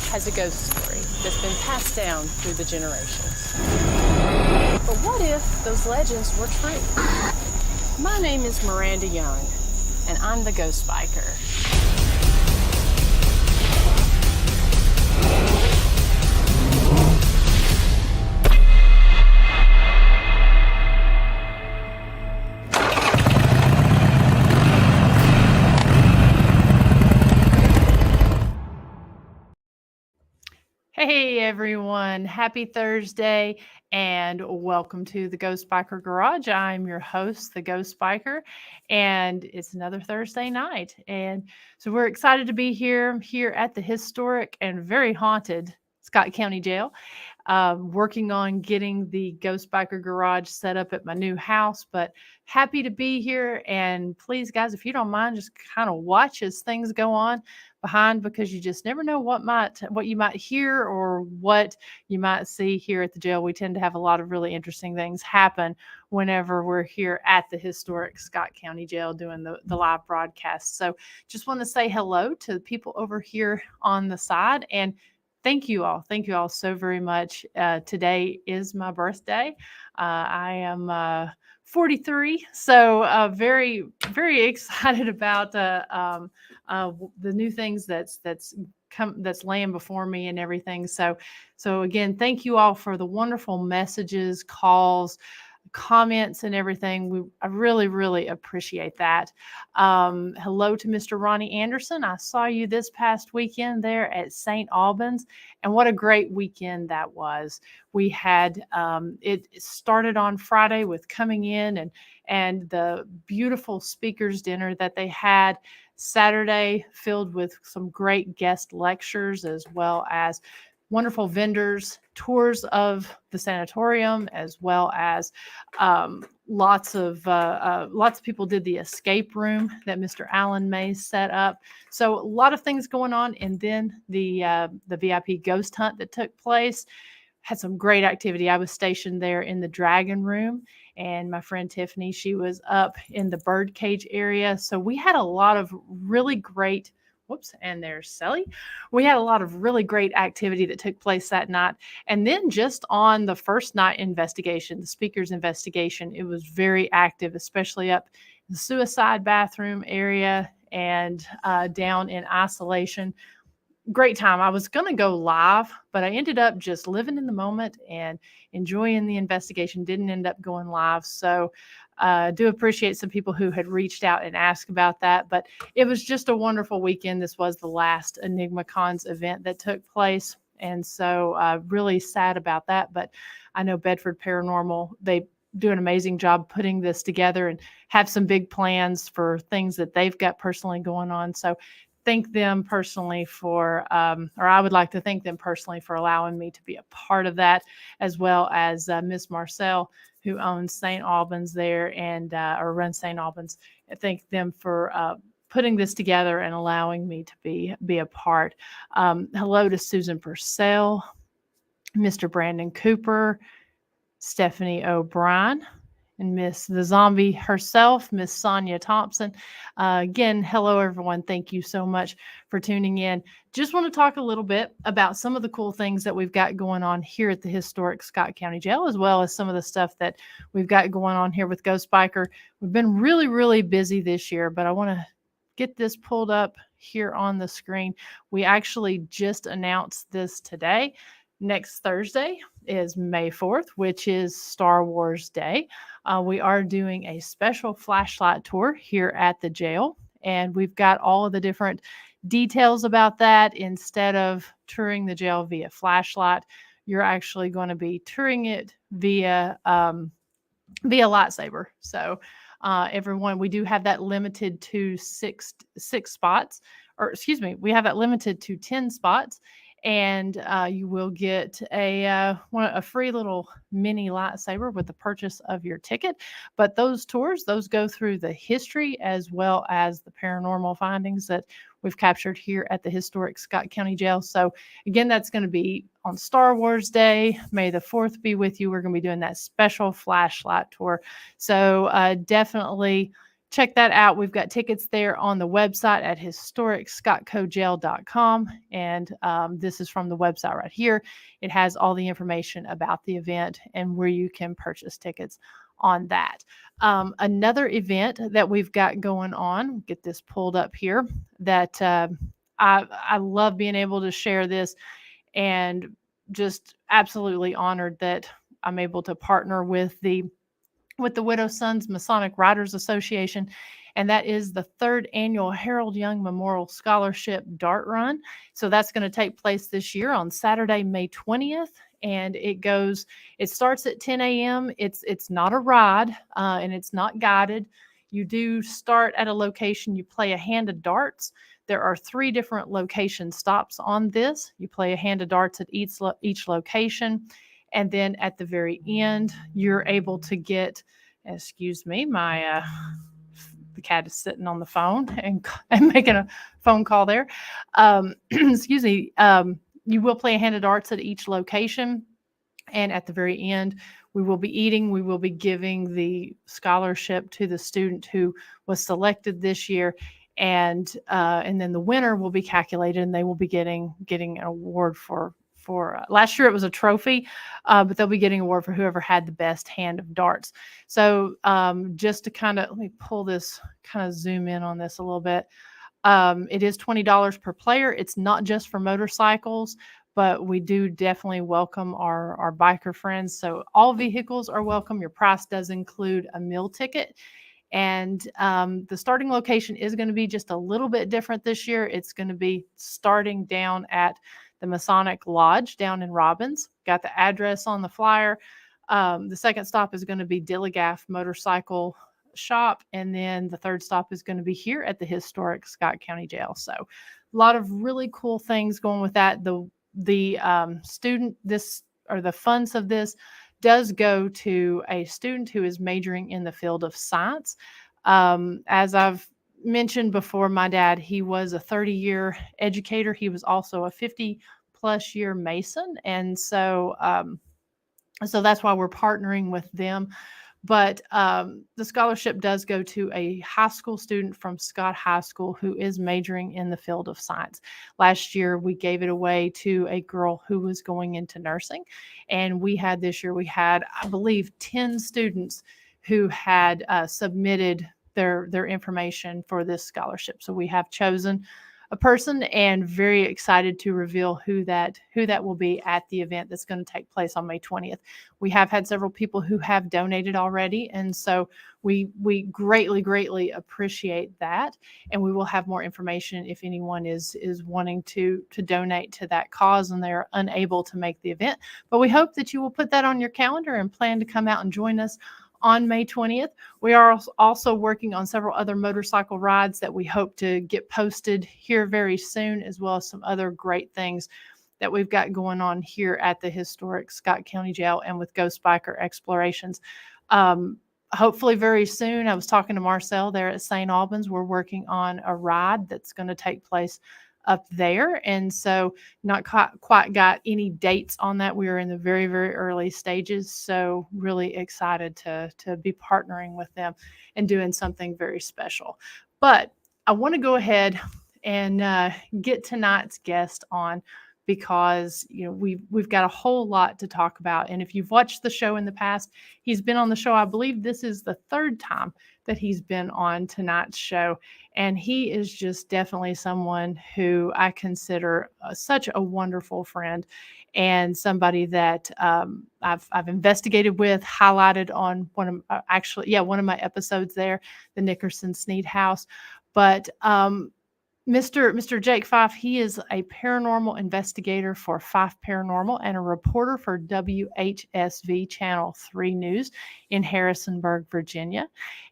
has a ghost story that's been passed down through the generations. But what if those legends were true? My name is Miranda Young, and I'm the Ghost Biker. Hey everyone, happy Thursday and welcome to the Ghost Biker Garage. I'm your host, the Ghost Biker, and it's another Thursday night. And so we're excited to be here at the historic and very haunted Scott County Jail, working on getting the Ghost Biker Garage set up at my new house. But happy to be here. And please, guys, if you don't mind, just kind of watch as things go on behind, because you just never know what you might hear or what you might see here at the jail. We tend to have a lot of really interesting things happen whenever we're here at the historic Scott County Jail doing the live broadcast. So just want to say hello to the people over here on the side, and thank you all so very much. Today is my birthday. I am 43, so very, very excited about the new things that's laying before me and everything. So again, thank you all for the wonderful messages, calls, comments, and everything. I really, really appreciate that. Hello to Mr. Ronnie Anderson. I saw you this past weekend there at St. Albans, and what a great weekend that was. We had it started on Friday with coming in and the beautiful speakers dinner that they had. Saturday filled with some great guest lectures, as well as wonderful vendors, tours of the sanatorium, as well as lots of people did the escape room that Mr. Alan Mays set up. So a lot of things going on, and then the VIP ghost hunt that took place had some great activity. I was stationed there in the dragon room, and my friend Tiffany, she was up in the bird cage area. So we had a lot of really great. Whoops, and there's Sally. We had a lot of really great activity that took place that night. And then just on the first night investigation, the speaker's investigation, it was very active, especially up in the suicide bathroom area and down in isolation. Great time. I was going to go live, but I ended up just living in the moment and enjoying the investigation. Didn't end up going live. So I do appreciate some people who had reached out and asked about that, but it was just a wonderful weekend. This was the last Enigma Cons event that took place. And so really sad about that. But I know Bedford Paranormal, they do an amazing job putting this together and have some big plans for things that they've got personally going on. So thank them personally for, or I would like to thank them personally for allowing me to be a part of that, as well as Miss Marcel, who owns St. Albans there and or runs St. Albans. I thank them for putting this together and allowing me to be a part. Hello to Susan Purcell, Mr. Brandon Cooper, Stephanie O'Brien, and Miss the Zombie herself, Miss Sonia Thompson. Again, hello everyone. Thank you so much for tuning in. Just want to talk a little bit about some of the cool things that we've got going on here at the historic Scott County Jail, as well as some of the stuff that we've got going on here with Ghost Biker. We've been really, really busy this year, but I want to get this pulled up here on the screen. We actually just announced this today. Next Thursday is May 4th, which is Star Wars Day. We are doing a special flashlight tour here at the jail, and we've got all of the different details about that. Instead of touring the jail via flashlight, you're actually going to be touring it via lightsaber. So everyone, we do have that limited to six spots, or excuse me, we have that limited to 10 spots. And you will get a free little mini lightsaber with the purchase of your ticket. But those tours, those go through the history as well as the paranormal findings that we've captured here at the historic Scott County Jail. So again, that's going to be on Star Wars Day. May the 4th be with you. We're going to be doing that special flashlight tour. So definitely check that out. We've got tickets there on the website at historicscottcojail.com. And this is from the website right here. It has all the information about the event and where you can purchase tickets on that. Another event that we've got going on, get this pulled up here, that I love being able to share this, and just absolutely honored that I'm able to partner with the Widow Sons Masonic Writers Association, and that is the 3rd annual Harold Young Memorial Scholarship Dart Run. So that's going to take place this year on Saturday, May 20th, and it starts at 10 a.m. It's not a ride, and it's not guided. You do start at a location. You play a hand of darts. There are 3 different location stops on this. You play a hand of darts at each location. And then at the very end, you're able to get, excuse me, the cat is sitting on the phone and making a phone call there. Excuse me. You will play a hand of darts at each location. And at the very end, we will be eating. We will be giving the scholarship to the student who was selected this year. And then the winner will be calculated, and they will be getting an award for last year it was a trophy, but they'll be getting an award for whoever had the best hand of darts. So just to let me pull this, zoom in on this a little bit. It is $20 per player. It's not just for motorcycles, but we do definitely welcome our biker friends. So all vehicles are welcome. Your price does include a meal ticket. And the starting location is going to be just a little bit different this year. It's going to be starting down at the Masonic Lodge down in Robbins. Got the address on the flyer. The second stop is going to be Dilligaff Motorcycle Shop. And then the third stop is going to be here at the historic Scott County Jail. So a lot of really cool things going with that. The funds of this does go to a student who is majoring in the field of science. As I've mentioned before, my dad, he was a 30-year educator. He was also a 50-plus year Mason. And so that's why we're partnering with them. But the scholarship does go to a high school student from Scott High School who is majoring in the field of science. Last year, we gave it away to a girl who was going into nursing. And this year, we had, I believe, 10 students who had submitted their information for this scholarship. So we have chosen a person, and very excited to reveal who that will be at the event that's going to take place on May 20th. We have had several people who have donated already, and so we greatly appreciate that. And we will have more information if anyone is wanting to donate to that cause and they're unable to make the event. But we hope that you will put that on your calendar and plan to come out and join us on May 20th. We are also working on several other motorcycle rides that we hope to get posted here very soon, as well as some other great things that we've got going on here at the historic Scott County Jail and with Ghost Biker Explorations. Hopefully very soon. I was talking to Marcel there at St. Albans. We're working on a ride that's going to take place up there. And so not quite got any dates on that. We are in the very, very early stages. So really excited to be partnering with them and doing something very special. But I want to go ahead and get tonight's guest on, because we've got a whole lot to talk about. And if you've watched the show in the past, he's been on the show. I believe this is the 3rd time that he's been on tonight's show. And he is just definitely someone who I consider such a wonderful friend, and somebody that I've investigated with, highlighted on one of my episodes there, the Nickerson Sneed House. But Mr. Jake Fife, he is a paranormal investigator for Fife Paranormal and a reporter for WHSV Channel 3 News in Harrisonburg, Virginia.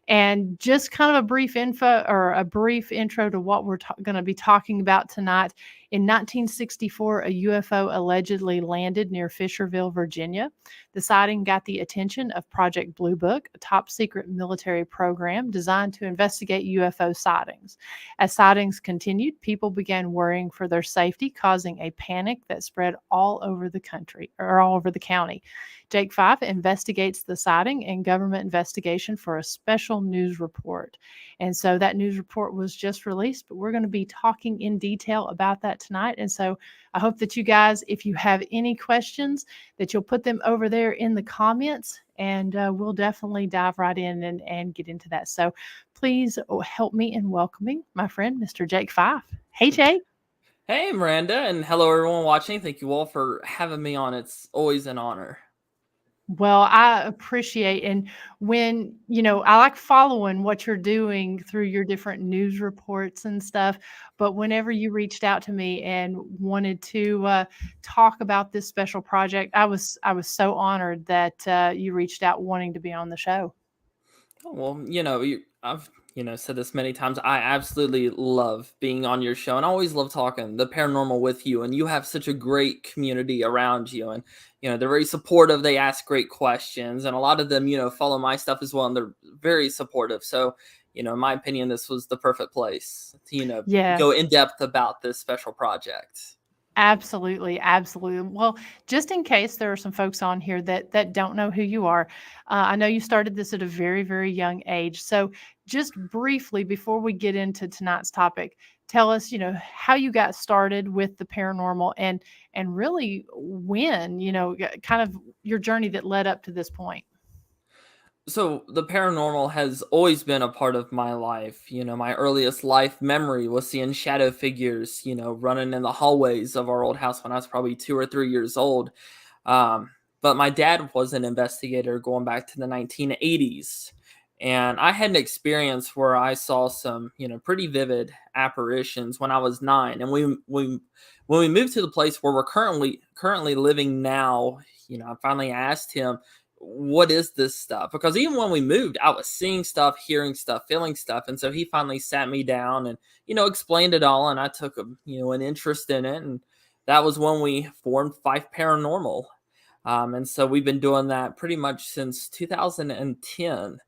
And just kind of a brief intro to what we're going to be talking about tonight. In 1964, a UFO allegedly landed near Fishersville, Virginia. The sighting got the attention of Project Blue Book, a top secret military program designed to investigate UFO sightings. As sightings continued, people began worrying for their safety, causing a panic that spread all over the county. Jake Fife investigates the sighting and government investigation for a special special news report. And so that news report was just released, but we're going to be talking in detail about that tonight. And so I hope that you guys, if you have any questions, that you'll put them over there in the comments, and we'll definitely dive right in and get into that. So please help me in welcoming my friend, Mr. Jake Fife. Hey, Jake. Hey, Miranda, and hello, everyone watching. Thank you all for having me on. It's always an honor. Well, I appreciate, and when, I like following what you're doing through your different news reports and stuff. But whenever you reached out to me and wanted to talk about this special project, I was so honored that you reached out wanting to be on the show. Well, I've said this many times. I absolutely love being on your show, and I always love talking the paranormal with you. And you have such a great community around you, and they're very supportive. They ask great questions, and a lot of them, follow my stuff as well, and they're very supportive. So, in my opinion, this was the perfect place to go Yes. in depth about this special project. Absolutely, absolutely. Well, just in case there are some folks on here that don't know who you are, I know you started this at a very, very young age. So, just briefly before we get into tonight's topic, tell us, how you got started with the paranormal and really when, kind of your journey that led up to this point. So the paranormal has always been a part of my life. My earliest life memory was seeing shadow figures, running in the hallways of our old house when I was probably 2 or 3 years old. But my dad was an investigator going back to the 1980s. And I had an experience where I saw some, pretty vivid apparitions when I was 9. And when we moved to the place where we're currently living now, I finally asked him, what is this stuff? Because even when we moved, I was seeing stuff, hearing stuff, feeling stuff. And so he finally sat me down and, explained it all. And I took an interest in it. And that was when we formed Fife Paranormal. And so we've been doing that pretty much since 2010.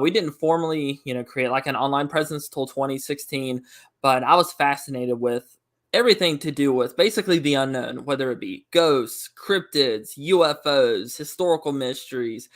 We didn't formally, create like an online presence till 2016, but I was fascinated with everything to do with basically the unknown, whether it be ghosts, cryptids, UFOs, historical mysteries,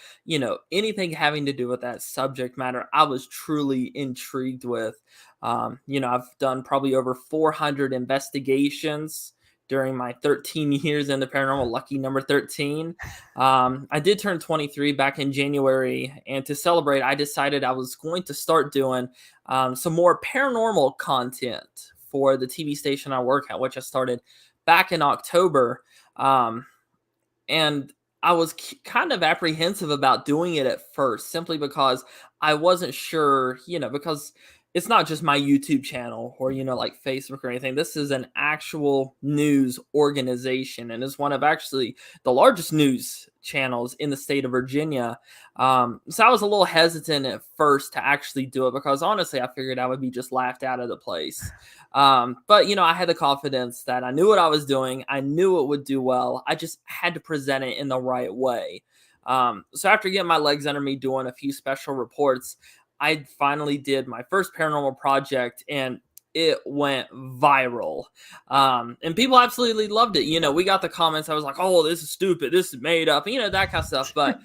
anything having to do with that subject matter. I was truly intrigued with. I've done probably over 400 investigations during my 13 years in the paranormal, lucky number 13. I did turn 23 back in January, and to celebrate, I decided I was going to start doing some more paranormal content for the TV station I work at, which I started back in October. And I was kind of apprehensive about doing it at first, simply because I wasn't sure, because it's not just my YouTube channel or, like Facebook or anything. This is an actual news organization, and is one of actually the largest news channels in the state of Virginia. So I was a little hesitant at first to actually do it because honestly, I figured I would be just laughed out of the place. But I had the confidence that I knew what I was doing. I knew it would do well. I just had to present it in the right way. So after getting my legs under me doing a few special reports, I finally did my first paranormal project, and it went viral. And people absolutely loved it. We got the comments. I was like, oh, this is stupid. This is made up, that kind of stuff. But,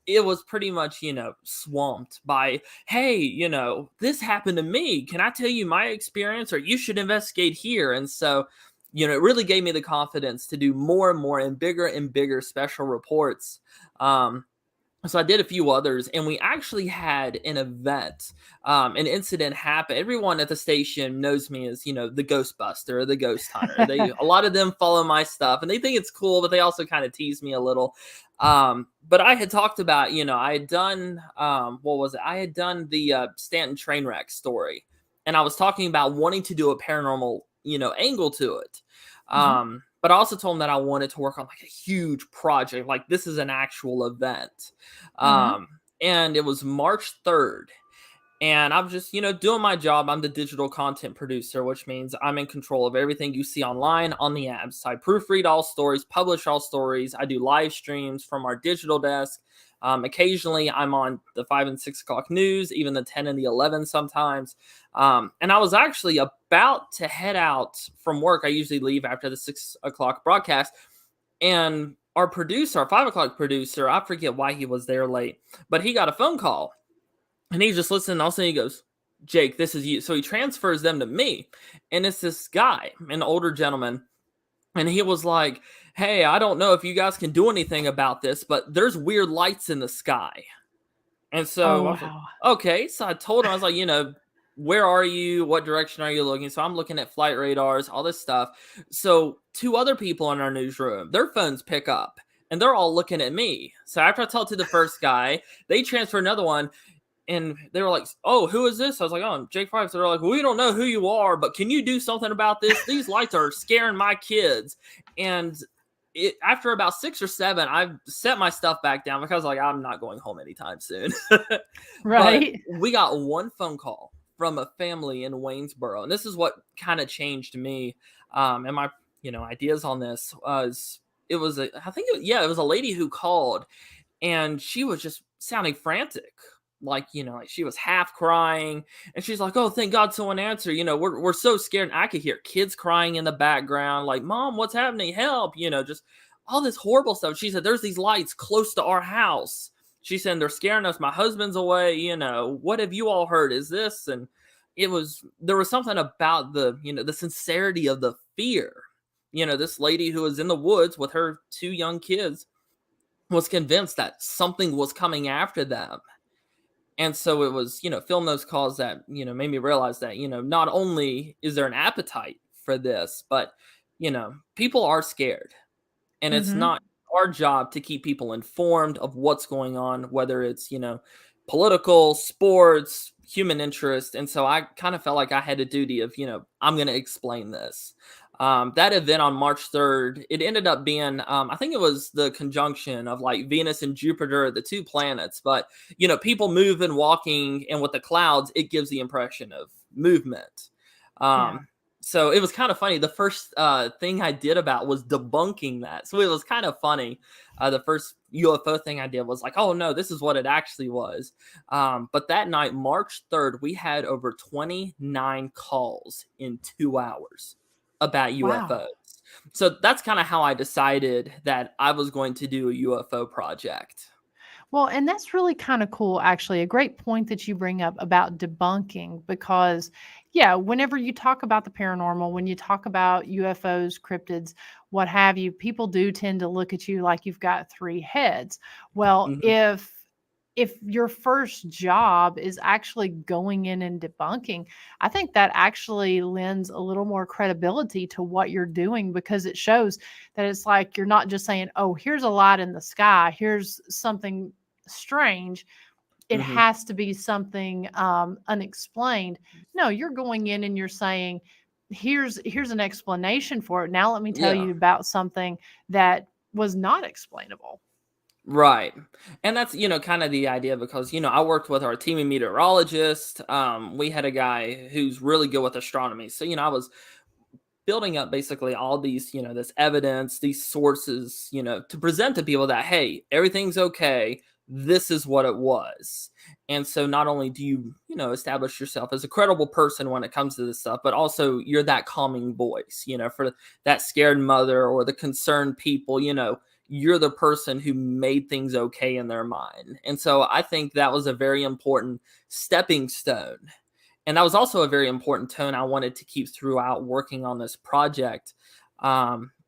it was pretty much, swamped by, hey, this happened to me. Can I tell you my experience, or you should investigate here? And so, it really gave me the confidence to do more and more and bigger special reports. So I did a few others, and we actually had an event, an incident happen. Everyone at the station knows me as, the Ghostbuster or the Ghost Hunter. A lot of them follow my stuff, and they think it's cool, but they also kind of tease me a little. But I had talked about, I had done, what was it? I had done the Stanton train wreck story, and I was talking about wanting to do a paranormal, angle to it. Mhm. But I also told him that I wanted to work on like a huge project. Like, this is an actual event. Mhm. And it was March 3rd. And I'm just, doing my job. I'm the digital content producer, which means I'm in control of everything you see online on the apps. So I proofread all stories, publish all stories. I do live streams from our digital desk. Occasionally, I'm on the 5 and 6 o'clock news, even the 10 and the 11 sometimes. And I was actually about to head out from work. I usually leave after the 6 o'clock broadcast. And our producer, our 5 o'clock producer, I forget why he was there late, but he got a phone call. And he's just listening. All of a sudden he goes, Jake, this is you. So he transfers them to me. And it's this guy, an older gentleman. And he was like, hey, I don't know if you guys can do anything about this, but there's weird lights in the sky. And Oh, so I was like, wow. okay. So I told him, I was like, where are you? What direction are you looking? So I'm looking at flight radars, all this stuff. So two other people in our newsroom, their phones pick up and they're all looking at me. So after I talked to the first guy, they transfer another one and they were like, oh, who is this? I was like, oh, I'm Jake Fife. So they're like, we don't know who you are, but can you do something about this? These lights are scaring my kids. And after about 6 or 7, I set my stuff back down because like I'm not going home anytime soon. But Right. we got one phone call from a family in Waynesboro, and this is what kind of changed me and my ideas on this. Was it was a I think it was a lady who called, and she was just sounding frantic, like like she was half crying, and she's like, oh, thank God someone answered. We're so scared. And I could hear kids crying in the background, like, mom, what's happening, help, just all this horrible stuff. She said, there's these lights close to our house. She said, they're scaring us, my husband's away, what have you all heard, is this? And there was something about the sincerity of the fear. This lady who was in the woods with her 2 young kids was convinced that something was coming after them. And so it was, film those calls that, made me realize that, not only is there an appetite for this, but, people are scared. And it's Hmm. not our job to keep people informed of what's going on, whether it's, political, sports, human interest. And so I kind of felt like I had a duty of, I'm going to explain this. That event on March 3rd, it ended up being, I think it was the conjunction of like Venus and Jupiter, the 2 planets. But, people moving, walking, and with the clouds, it gives the impression of movement. Yeah. So it was kind of funny. The first thing I did about was debunking that. So it was kind of funny. The first UFO thing I did was like, oh no, this is what it actually was. But that night, March 3rd, we had over 29 calls in 2 hours about Wow. UFOs. So that's kind of how I decided that I was going to do a UFO project. Well, and that's really kind of cool, actually. A great point that you bring up about debunking, because, yeah, whenever you talk about the paranormal, when you talk about UFOs, cryptids, what have you, people do tend to look at you like you've got 3 heads. Well, Hmm. if your first job is actually going in and debunking, I think that actually lends a little more credibility to what you're doing, because it shows that it's like you're not just saying, oh, here's a light in the sky, here's something strange. It Hmm. has to be something unexplained. No, you're going in and you're saying, here's an explanation for it. Now let me tell Yeah. you about something that was not explainable. Right. And that's, kind of the idea because, I worked with our team meteorologist. We had a guy who's really good with astronomy. So, I was building up basically all these, this evidence, these sources, to present to people that, hey, everything's okay. This is what it was. And so not only do you, establish yourself as a credible person when it comes to this stuff, but also you're that calming voice, for that scared mother or the concerned people, you're the person who made things okay in their mind. And so I think that was a very important stepping stone, and that was also a very important tone I wanted to keep throughout working on this project.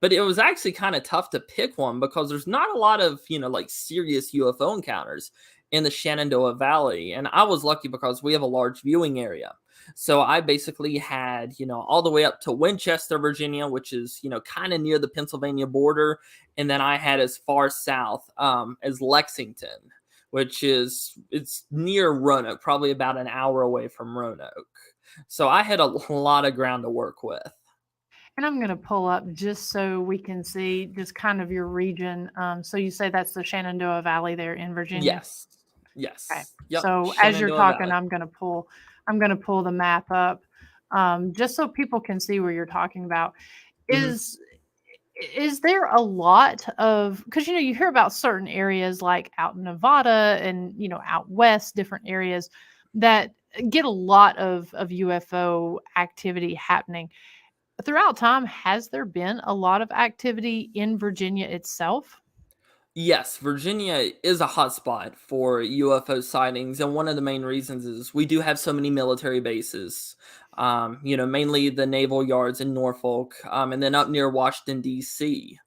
But it was actually kind of tough to pick one because there's not a lot of, like serious UFO encounters in the Shenandoah Valley. And I was lucky because we have a large viewing area. So I basically had, all the way up to Winchester, Virginia, which is, kind of near the Pennsylvania border. And then I had as far south as Lexington, which it's near Roanoke, probably about an hour away from Roanoke. So I had a lot of ground to work with. And I'm going to pull up just so we can see just kind of your region. So you say that's the Shenandoah Valley there in Virginia. Yes. Okay. Yes. Yep. So as you're Shenandoah talking, Valley. I'm going to pull the map up, just so people can see where you're talking about. Hmm. Is there a lot of, because you hear about certain areas like out in Nevada and out west, different areas that get a lot of UFO activity happening throughout time. Has there been a lot of activity in Virginia itself? Yes, Virginia is a hotspot for UFO sightings, and one of the main reasons is we do have so many military bases. Mainly the naval yards in Norfolk, and then up near Washington D.C.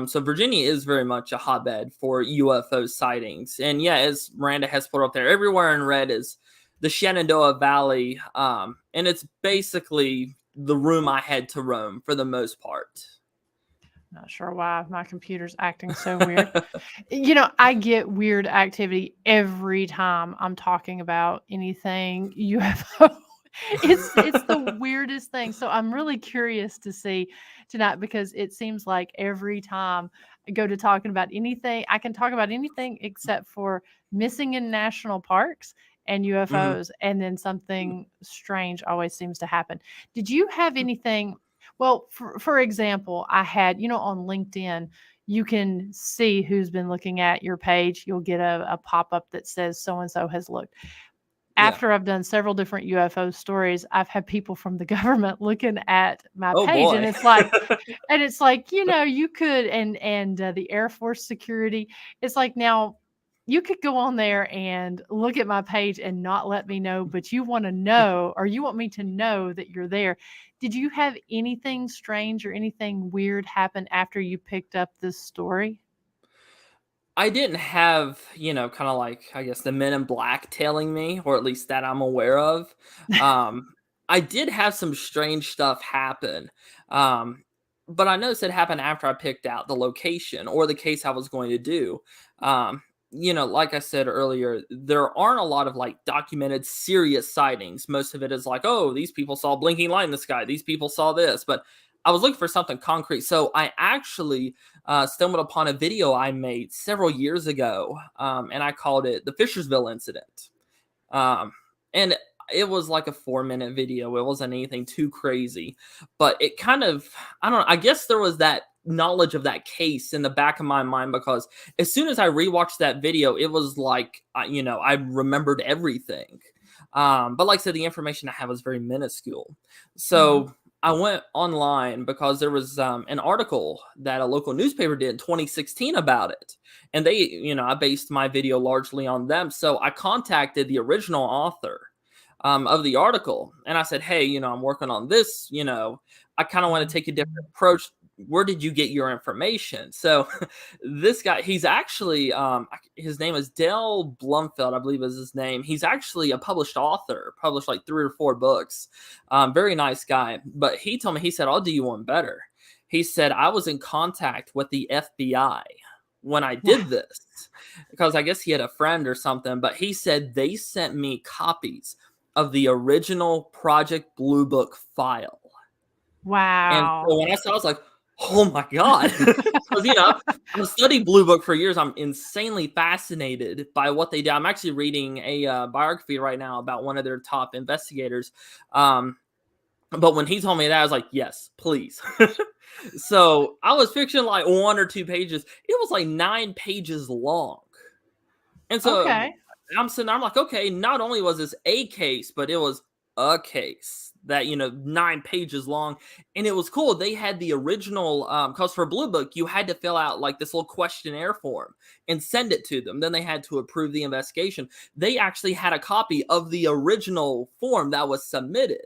So Virginia is very much a hotbed for UFO sightings, and yeah, as Miranda has put up there, everywhere in red is the Shenandoah Valley, and it's basically the room I had to roam for the most part. Not sure why my computer's acting so weird. I get weird activity every time I'm talking about anything UFO. It's the weirdest thing. So I'm really curious to see tonight because it seems like every time I go to talking about anything, I can talk about anything except for missing in national parks and Mhm. UFOs, and then something strange always seems to happen. Did you have anything? Well, for example, I had, on LinkedIn, you can see who's been looking at your page. You'll get a pop up that says so and so has looked. Yeah. After I've done several different UFO stories, I've had people from the government looking at my Oh page, and boy. it's like, you could, and the Air Force security. It's like, now you could go on there and look at my page and not let me know, but you want to know, or you want me to know that you're there. Did you have anything strange or anything weird happen after you picked up this story? I didn't have, kind of like, I guess, the Men in Black tailing me, or at least that I'm aware of. Um, I did have some strange stuff happen, um, but I noticed it happened after I picked out the location or the case I was going to do. Um, like I said earlier, there aren't a lot of like documented serious sightings. Most of it is like, oh, these people saw blinking light in the sky. These people saw this, but I was looking for something concrete. So I actually stumbled upon a video I made several years ago, and I called it the Fishersville incident. Um, and it was like a 4-minute video. It wasn't anything too crazy, but it kind of, I don't know, I guess there was that knowledge of that case in the back of my mind because as soon as I rewatched that video, it was like, I remembered everything. But like I said, the information I have was very minuscule. Mhm. So I went online because there was an article that a local newspaper did in 2016 about it. And they, I based my video largely on them. So I contacted the original author of the article and I said, hey, I'm working on this, I kind of want to take a different approach. Where did you get your information? So this guy, he's actually, his name is Dale Blumfeld, I believe is his name. He's actually a published author, published like 3 or 4 books. Very nice guy. But he told me, he said, I'll do you one better. He said, I was in contact with the FBI when I did this because I guess he had a friend or something, but he said they sent me copies of the original Project Blue Book file. And so Wow. when I saw it, I was like, "Oh my god." Because, I've studied Blue Book for years. I'm insanely fascinated by what they did. I'm actually reading a, biography right now about one of their top investigators. But when he told me that, I was like, "Yes, please." So, I was picturing, like, 1 or 2 pages. It was, like, 9 pages long. And so Okay. I'm sitting there, I'm like, okay, not only was this a case, but it was a case that, 9 pages long. And it was cool. They had the original, because for Blue Book, you had to fill out like this little questionnaire form and send it to them. Then they had to approve the investigation. They actually had a copy of the original form that was submitted.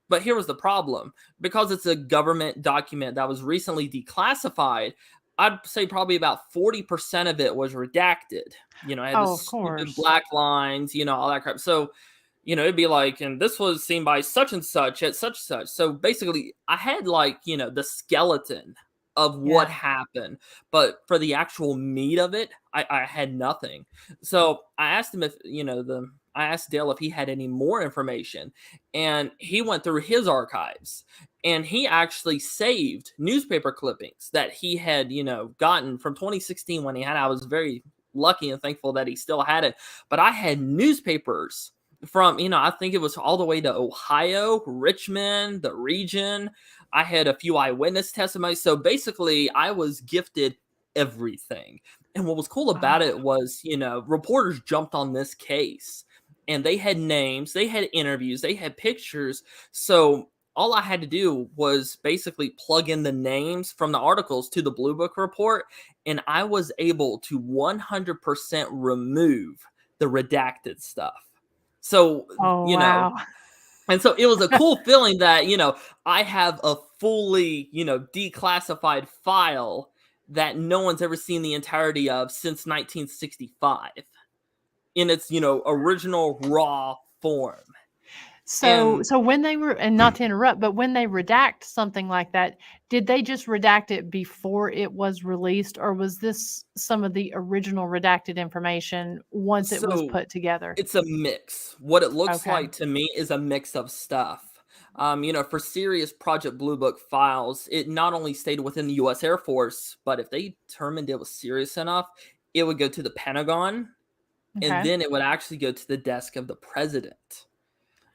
But here was the problem. Because it's a government document that was recently declassified, I'd say probably about 40% of it was redacted. I had Oh, this of stupid course. black lines, all that crap. So, it'd be like, and this was seen by such and such at such and such. So basically, I had like, the skeleton of what Yeah. happened, but for the actual meat of it, I had nothing. So I asked him if, I asked Dale if he had any more information, and he went through his archives and he actually saved newspaper clippings that he had, gotten from 2016 when he had. I was very lucky and thankful that he still had it. But I had newspapers from, I think it was all the way to Ohio, Richmond, the region. I had a few eyewitness testimonies. So basically, I was gifted everything. And what was cool about Wow. it was, reporters jumped on this case and they had names, they had interviews, they had pictures. So all I had to do was basically plug in the names from the articles to the Blue Book report, and I was able to 100% remove the redacted stuff. So, Oh, you know, wow. and so it was a cool feeling that, I have a fully, declassified file that no one's ever seen the entirety of since 1965 in its, original raw form. So And so when they were, and not to interrupt, but when they redact something like that, did they just redact it before it was released, or was this some of the original redacted information once it was so put together? it's a mix. What it looks Okay. like to me is a mix of stuff. For serious Project Blue Book files, it not only stayed within the US Air Force, but if they determined it was serious enough, it would go to the Pentagon, and Okay. then it would actually go to the desk of the president.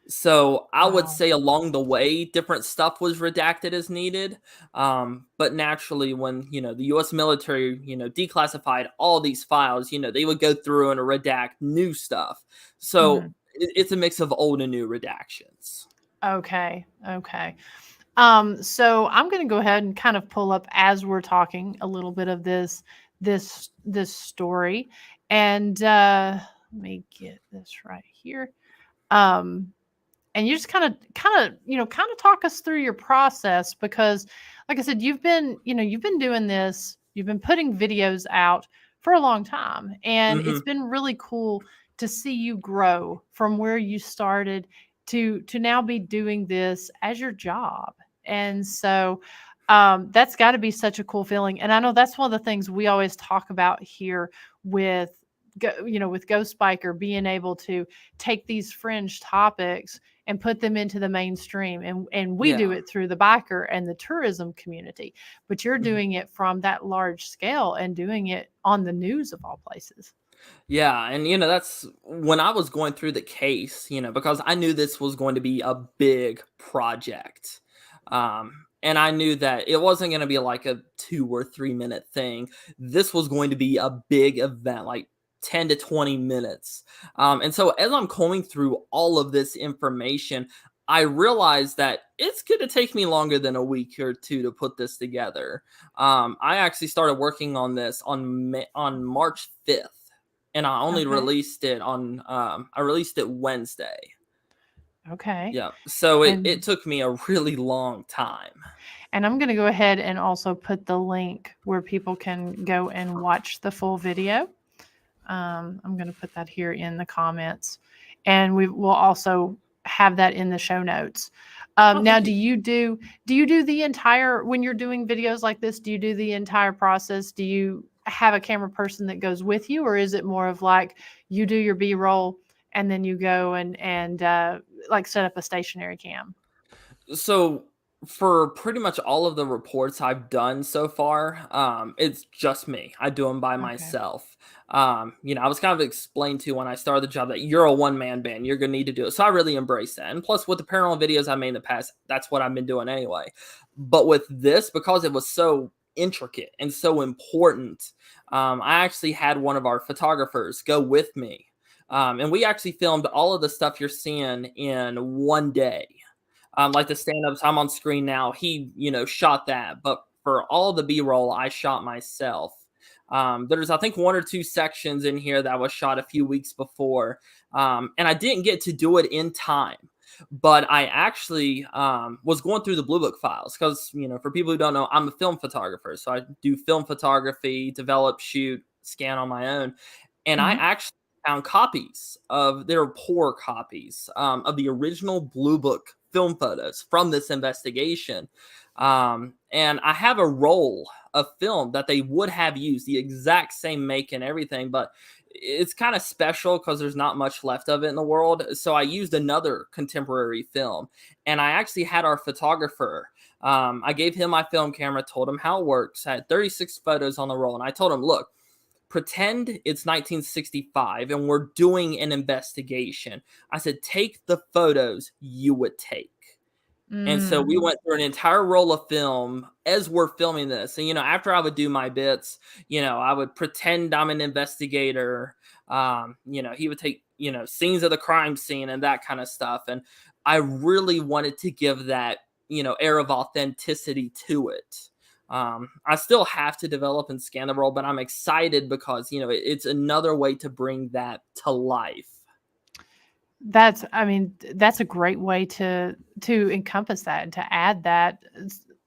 So I would Wow. say along the way, different stuff was redacted as needed. But naturally, when the U.S. military declassified all these files, they would go through and redact new stuff. So Mhm. it's a mix of old and new redactions. Okay. Okay. So I'm going to go ahead and kind of pull up as we're talking a little bit of this story, and let me get this right here. Um, and you just kind of talk us through your process, because like I said, you've been doing this, you've been putting videos out for a long time, and it's Hmm. been really cool to see you grow from where you started to now be doing this as your job. And so that's got to be such a cool feeling, and I know that's one of the things we always talk about here with with Ghost Biker, being able to take these fringe topics and put them into the mainstream. And we do Yeah. it through the biker and the tourism community. But you're Mhm. doing it from that large scale and doing it on the news of all places. Yeah, and that's when I was going through the case, because I knew this was going to be a big project. And I knew that it wasn't going to be like a 2 or 3 minute thing. This was going to be a big event, like 10 to 20 minutes. And so as I'm combing through all of this information, I realized that it's going to take me longer than a week or two to put this together. I actually started working on this on March 5th, and I only Okay. released it on I released it Wednesday. Okay. Yeah. So it And took me a really long time. and I'm going to go ahead and also put the link where people can go and watch the full video. I'm going to put that here in the comments, and we will also have that in the show notes. Oh, Now, thank do you. you do the entire, when you're doing videos like this? Do you do the entire process? Do you have a camera person that goes with you, or is it more of like you do your B-roll and then you go and like set up a stationary cam? So for pretty much all of the reports I've done so far, it's just me. I do them by Okay. myself. I was kind of explained to when I started the job that you're a one-man band. You're gonna need to do it. So I really embrace that. And plus, with the paranormal videos I made in the past, that's what I've been doing anyway. But with this, because it was so intricate and so important, I actually had one of our photographers go with me. And we actually filmed all of the stuff you're seeing in one day. Like the stand-ups I'm on screen now, he, shot that. But for all the B-roll, I shot myself. There's, I think, one or two sections in here that was shot a few weeks before. And I didn't get to do it in time. But I actually was going through the Blue Book files because, for people who don't know, I'm a film photographer. So I do film photography, develop, shoot, scan on my own. And I Hmm. actually found copies of their poor copies of the original Blue Book film photos from this investigation. And I have a roll of film that they would have used, the exact same make and everything, but it's kind of special because there's not much left of it in the world. So I used another contemporary film, and I actually had our photographer. I gave him my film camera, told him how it works. I had 36 photos on the roll, and I told him, look, pretend it's 1965 and we're doing an investigation. I said, take the photos you would take. And so we Mm. went through an entire roll of film as we're filming this. And, after I would do my bits, I would pretend I'm an investigator. He would take, scenes of the crime scene and that kind of stuff. And I really wanted to give that air of authenticity to it. I still have to develop and scan the world, but I'm excited because it's another way to bring that to life. I mean, that's a great way to encompass that and to add that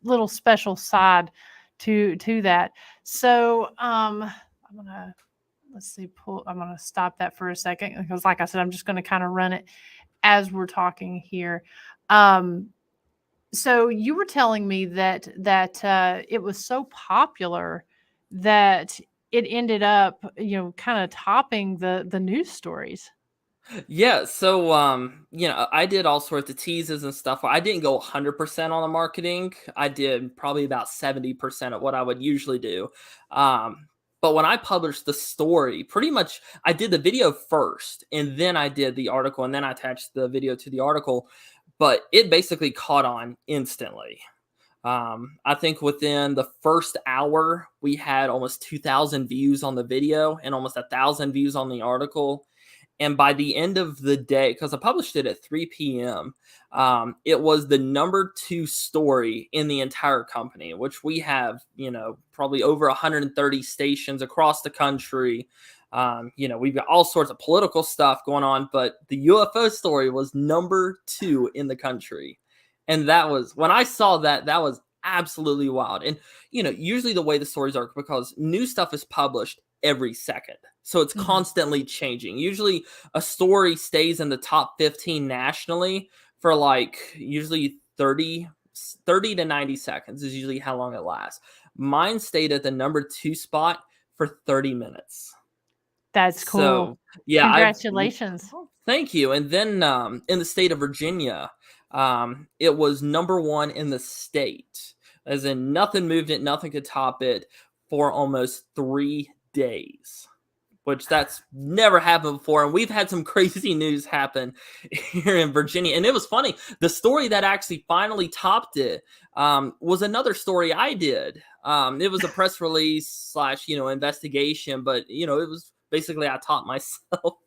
little special side to that. So, I'm gonna let's see, pull. I'm gonna stop that for a second because, like I said, I'm just gonna kind of run it as we're talking here. Um, so you were telling me that it was so popular that it ended up, kind of topping the news stories. Yeah, so I did all sorts of teases and stuff. I didn't go 100% on the marketing. I did probably about 70% of what I would usually do. But when I published the story, pretty much I did the video first and then I did the article and then I attached the video to the article, but it basically caught on instantly. I think within the first hour, we had almost 2,000 views on the video and almost 1,000 views on the article. And by the end of the day, because I published it at 3 p.m., it was the number 2 story in the entire company, which we have, probably over 130 stations across the country. We've got all sorts of political stuff going on, but the UFO story was number 2 in the country. And that was, when I saw that, that was absolutely wild. And, usually the way the stories are, because new stuff is published every second. So it's Mhm. constantly changing. Usually a story stays in the top 15 nationally for usually 30 to 90 seconds is usually how long it lasts. Mine stayed at the number 2 spot for 30 minutes. That's cool. So, yeah, Congratulations. thank you. And then in the state of Virginia, it was number 1 in the state, as in nothing moved it, nothing could top it for almost 3 days, which that's never happened before. And we've had some crazy news happen here in Virginia. And it was funny. The story that actually finally topped it was another story I did. It was a press release slash, investigation, but, it was basically I taught myself.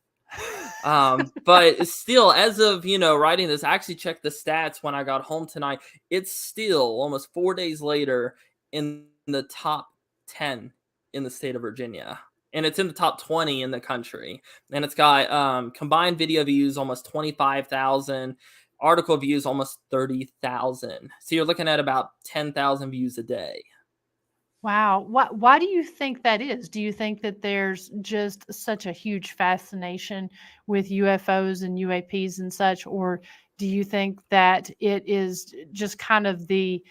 But still, as of, writing this, I actually checked the stats when I got home tonight. It's still almost 4 days later in the top 10 in the state of Virginia. And it's in the top 20 in the country. And it's got combined video views almost 25,000, article views almost 30,000. So you're looking at about 10,000 views a day. Wow. Why do you think that is? Do you think that there's just such a huge fascination with UFOs and UAPs and such, or do you think that it is just kind of the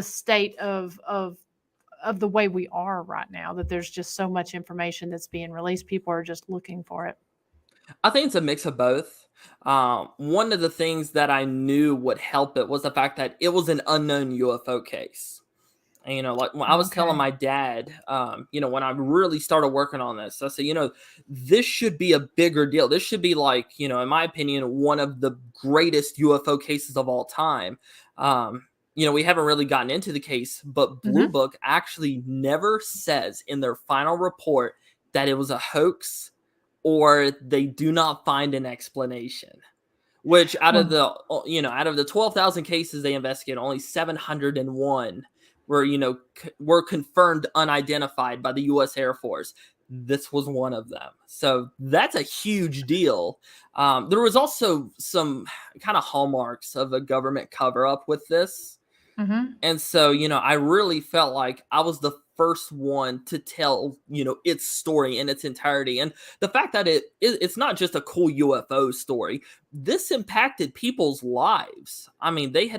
state of the way we are right now, that there's just so much information that's being released, people are just looking for it? I think it's a mix of both. One of the things that I knew would help it was the fact that it was an unknown UFO case. And, like when I was telling Okay. my dad, when I really started working on this, I said, this should be a bigger deal. This should be like, in my opinion, one of the greatest UFO cases of all time. We haven't really gotten into the case, but Blue Mhm. Book actually never says in their final report that it was a hoax or they do not find an explanation. Which Well, out of the 12,000 cases they investigated, only 701 were, were confirmed unidentified by the U.S. Air Force. This was one of them. So that's a huge deal. There was also some kind of hallmarks of a government cover up with this. mhm. And so, I really felt like I was the first one to tell, its story in its entirety. And the fact that it's not just a cool UFO story, this impacted people's lives. I mean, they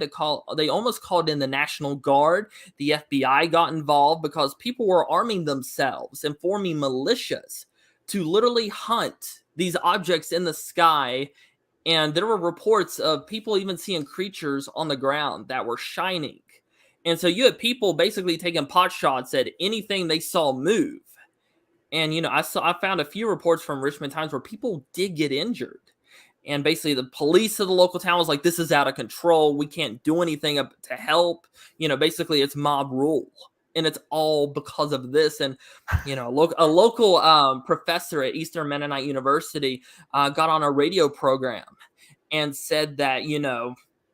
almost called in the National Guard. The FBI got involved because people were arming themselves and forming militias to literally hunt these objects in the sky. And there were reports of people even seeing creatures on the ground that were shining. And so you had people basically taking pot shots at anything they saw move. And I found a few reports from Richmond Times where people did get injured. And basically the police of the local town was like, this is out of control. We can't do anything to help. Basically it's mob rule. And it's all because of this. And, a local professor at Eastern Mennonite University got on a radio program and said that,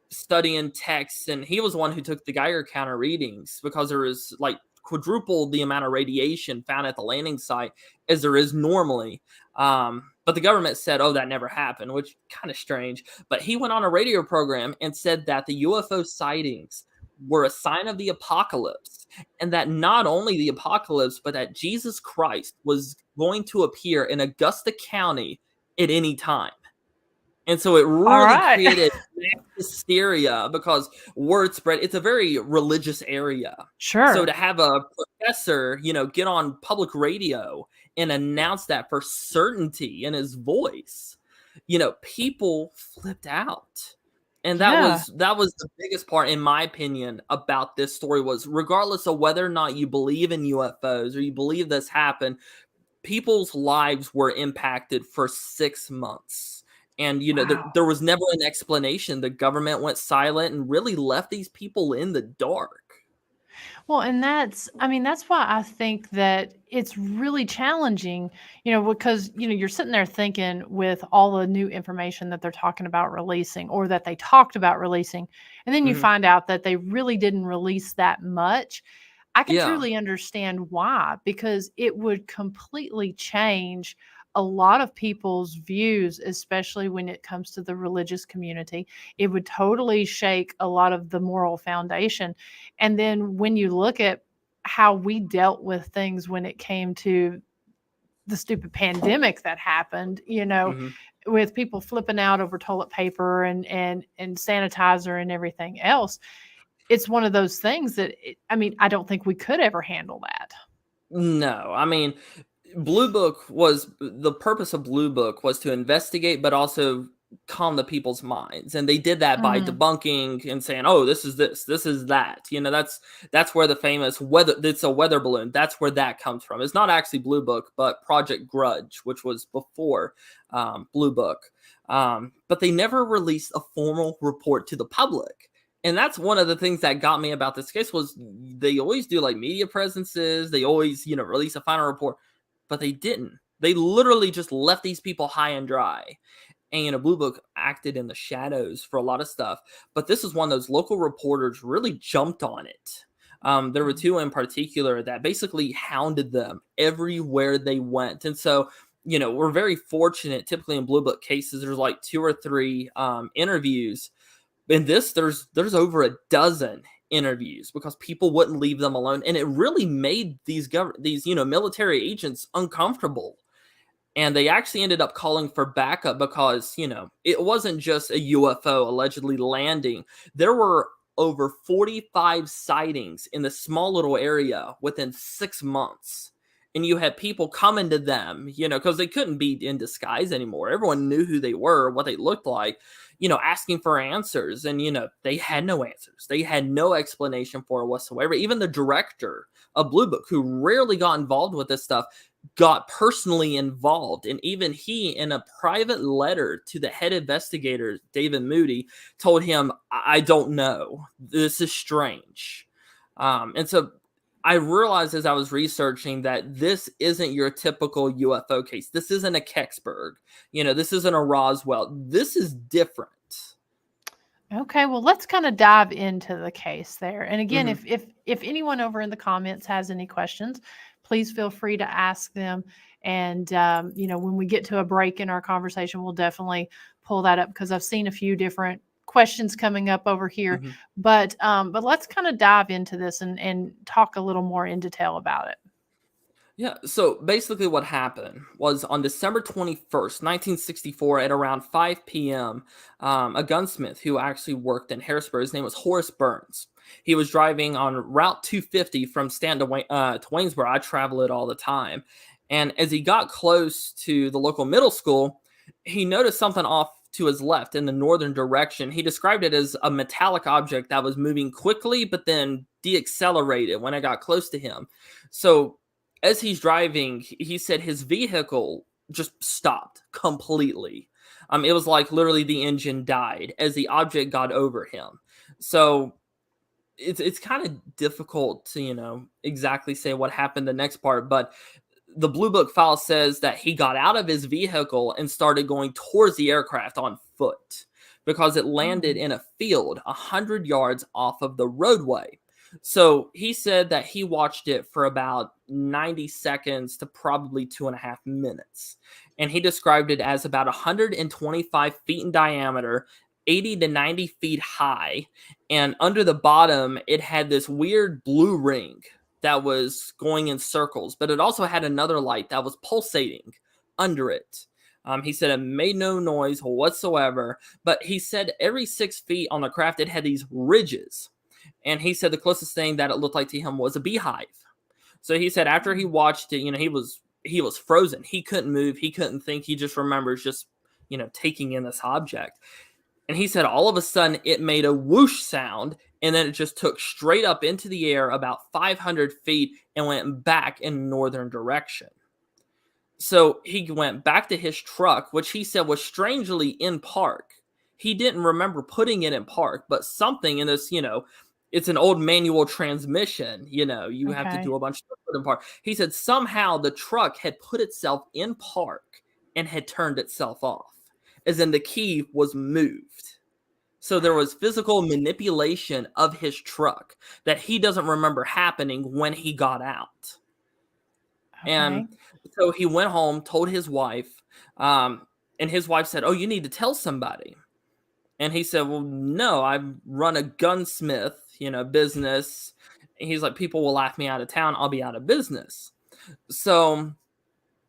studying texts, and he was the one who took the Geiger counter readings because there is like quadruple the amount of radiation found at the landing site as there is normally. But the government said, "Oh, that never happened," which kind of strange. But he went on a radio program and said that the UFO sightings were a sign of the apocalypse, and that not only the apocalypse, but that Jesus Christ was going to appear in Augusta County at any time. And so it All really right. created hysteria because word spread. It's a very religious area. So Sure. to have a professor, get on public radio and announce that for certainty in his voice, people flipped out. And that Yeah. was that was the biggest part, in my opinion, about this story was regardless of whether or not you believe in UFOs or you believe this happened, people's lives were impacted for 6 months. And, Wow. there was never an explanation. The government went silent and really left these people in the dark. Well, and I mean, that's why I think that it's really challenging, because, you're sitting there thinking with all the new information that they're talking about releasing or that they talked about releasing, and then you Mhm. find out that they really didn't release that much. I can Yeah. truly understand why, because it would completely change a lot of people's views, especially when it comes to the religious community. It would totally shake a lot of the moral foundation. And then when you look at how we dealt with things when it came to the stupid pandemic that happened, Mhm. with people flipping out over toilet paper and sanitizer and everything else, it's one of those things that I mean, I don't think we could ever handle that. No, I mean, the purpose of Blue Book was to investigate, but also calm the people's minds, and they did that by Mhm. debunking and saying, "Oh, this is that." That's where the famous weather. It's a weather balloon. That's where that comes from. It's not actually Blue Book, but Project Grudge, which was before Blue Book. But they never released a formal report to the public. And that's one of the things that got me about this case was they always do like media presences, they always, release a final report, but they didn't. They literally just left these people high and dry. And Blue Book acted in the shadows for a lot of stuff. But this is one of those local reporters really jumped on it. There were Mhm. two in particular that basically hounded them everywhere they went. And so, we're very fortunate. Typically in Blue Book cases, there's like two or three interviews. In this, there's over a dozen interviews because people wouldn't leave them alone, and it really made these military agents uncomfortable. And they actually ended up calling for backup because it wasn't just a UFO allegedly landing. There were over 45 sightings in this small little area within 6 months. And you had people coming to them, because they couldn't be in disguise anymore. Everyone knew who they were, what they looked like, asking for answers. And, they had no answers. They had no explanation for it whatsoever. Even the director of Blue Book, who rarely got involved with this stuff, got personally involved. And even he, in a private letter to the head investigator, David Moody, told him, I don't know. This is strange. And so I realized as I was researching that this isn't your typical UFO case. This isn't a Kecksburg. This isn't a Roswell. This is different. Okay, well, let's kind of dive into the case there. And again, Hmm. if anyone over in the comments has any questions, please feel free to ask them. And when we get to a break in our conversation, we'll definitely pull that up because I've seen a few different questions coming up over here. Hmm. But let's kind of dive into this and talk a little more in detail about it. Yeah, so basically what happened was on December 21st, 1964, at around 5 p.m., a gunsmith who actually worked in Harrisonburg, his name was Horace Burns. He was driving on Route 250 from Stanton to Waynesboro. I travel it all the time. And as he got close to the local middle school, he noticed something off to his left in the northern direction. He described it as a metallic object that was moving quickly, but then deaccelerated when it got close to him. So as he's driving, he said his vehicle just stopped completely. It was like literally the engine died as the object got over him. So it's kind of difficult to exactly say what happened the next part, but the Blue Book file says that he got out of his vehicle and started going towards the aircraft on foot. because it landed in a field 100 yards off of the roadway. So he said that he watched it for about 90 seconds to probably 2.5 minutes. And he described it as about 125 feet in diameter, 80 to 90 feet high. And under the bottom, it had this weird blue ring that was going in circles, but it also had another light that was pulsating under it. He said it made no noise whatsoever, but he said every 6 feet on the craft, it had these ridges. And he said the closest thing that it looked like to him was a beehive. So he said after he watched it, he was frozen. He couldn't move. He couldn't think. He just remembers just, taking in this object. And he said all of a sudden it made a whoosh sound, and then it just took straight up into the air about 500 feet and went back in northern direction. So he went back to his truck, which he said was strangely in park. He didn't remember putting it in park, but something in this, it's an old manual transmission, you have to do a bunch of stuff in park. He said somehow the truck had put itself in park and had turned itself off, as in the key was moved. So there was physical manipulation of his truck that he doesn't remember happening when he got out. Okay. And so he went home, told his wife, and his wife said, "Oh, you need to tell somebody." And he said, "Well, no, I run a gunsmith, business." And he's like, "People will laugh me out of town. I'll be out of business." So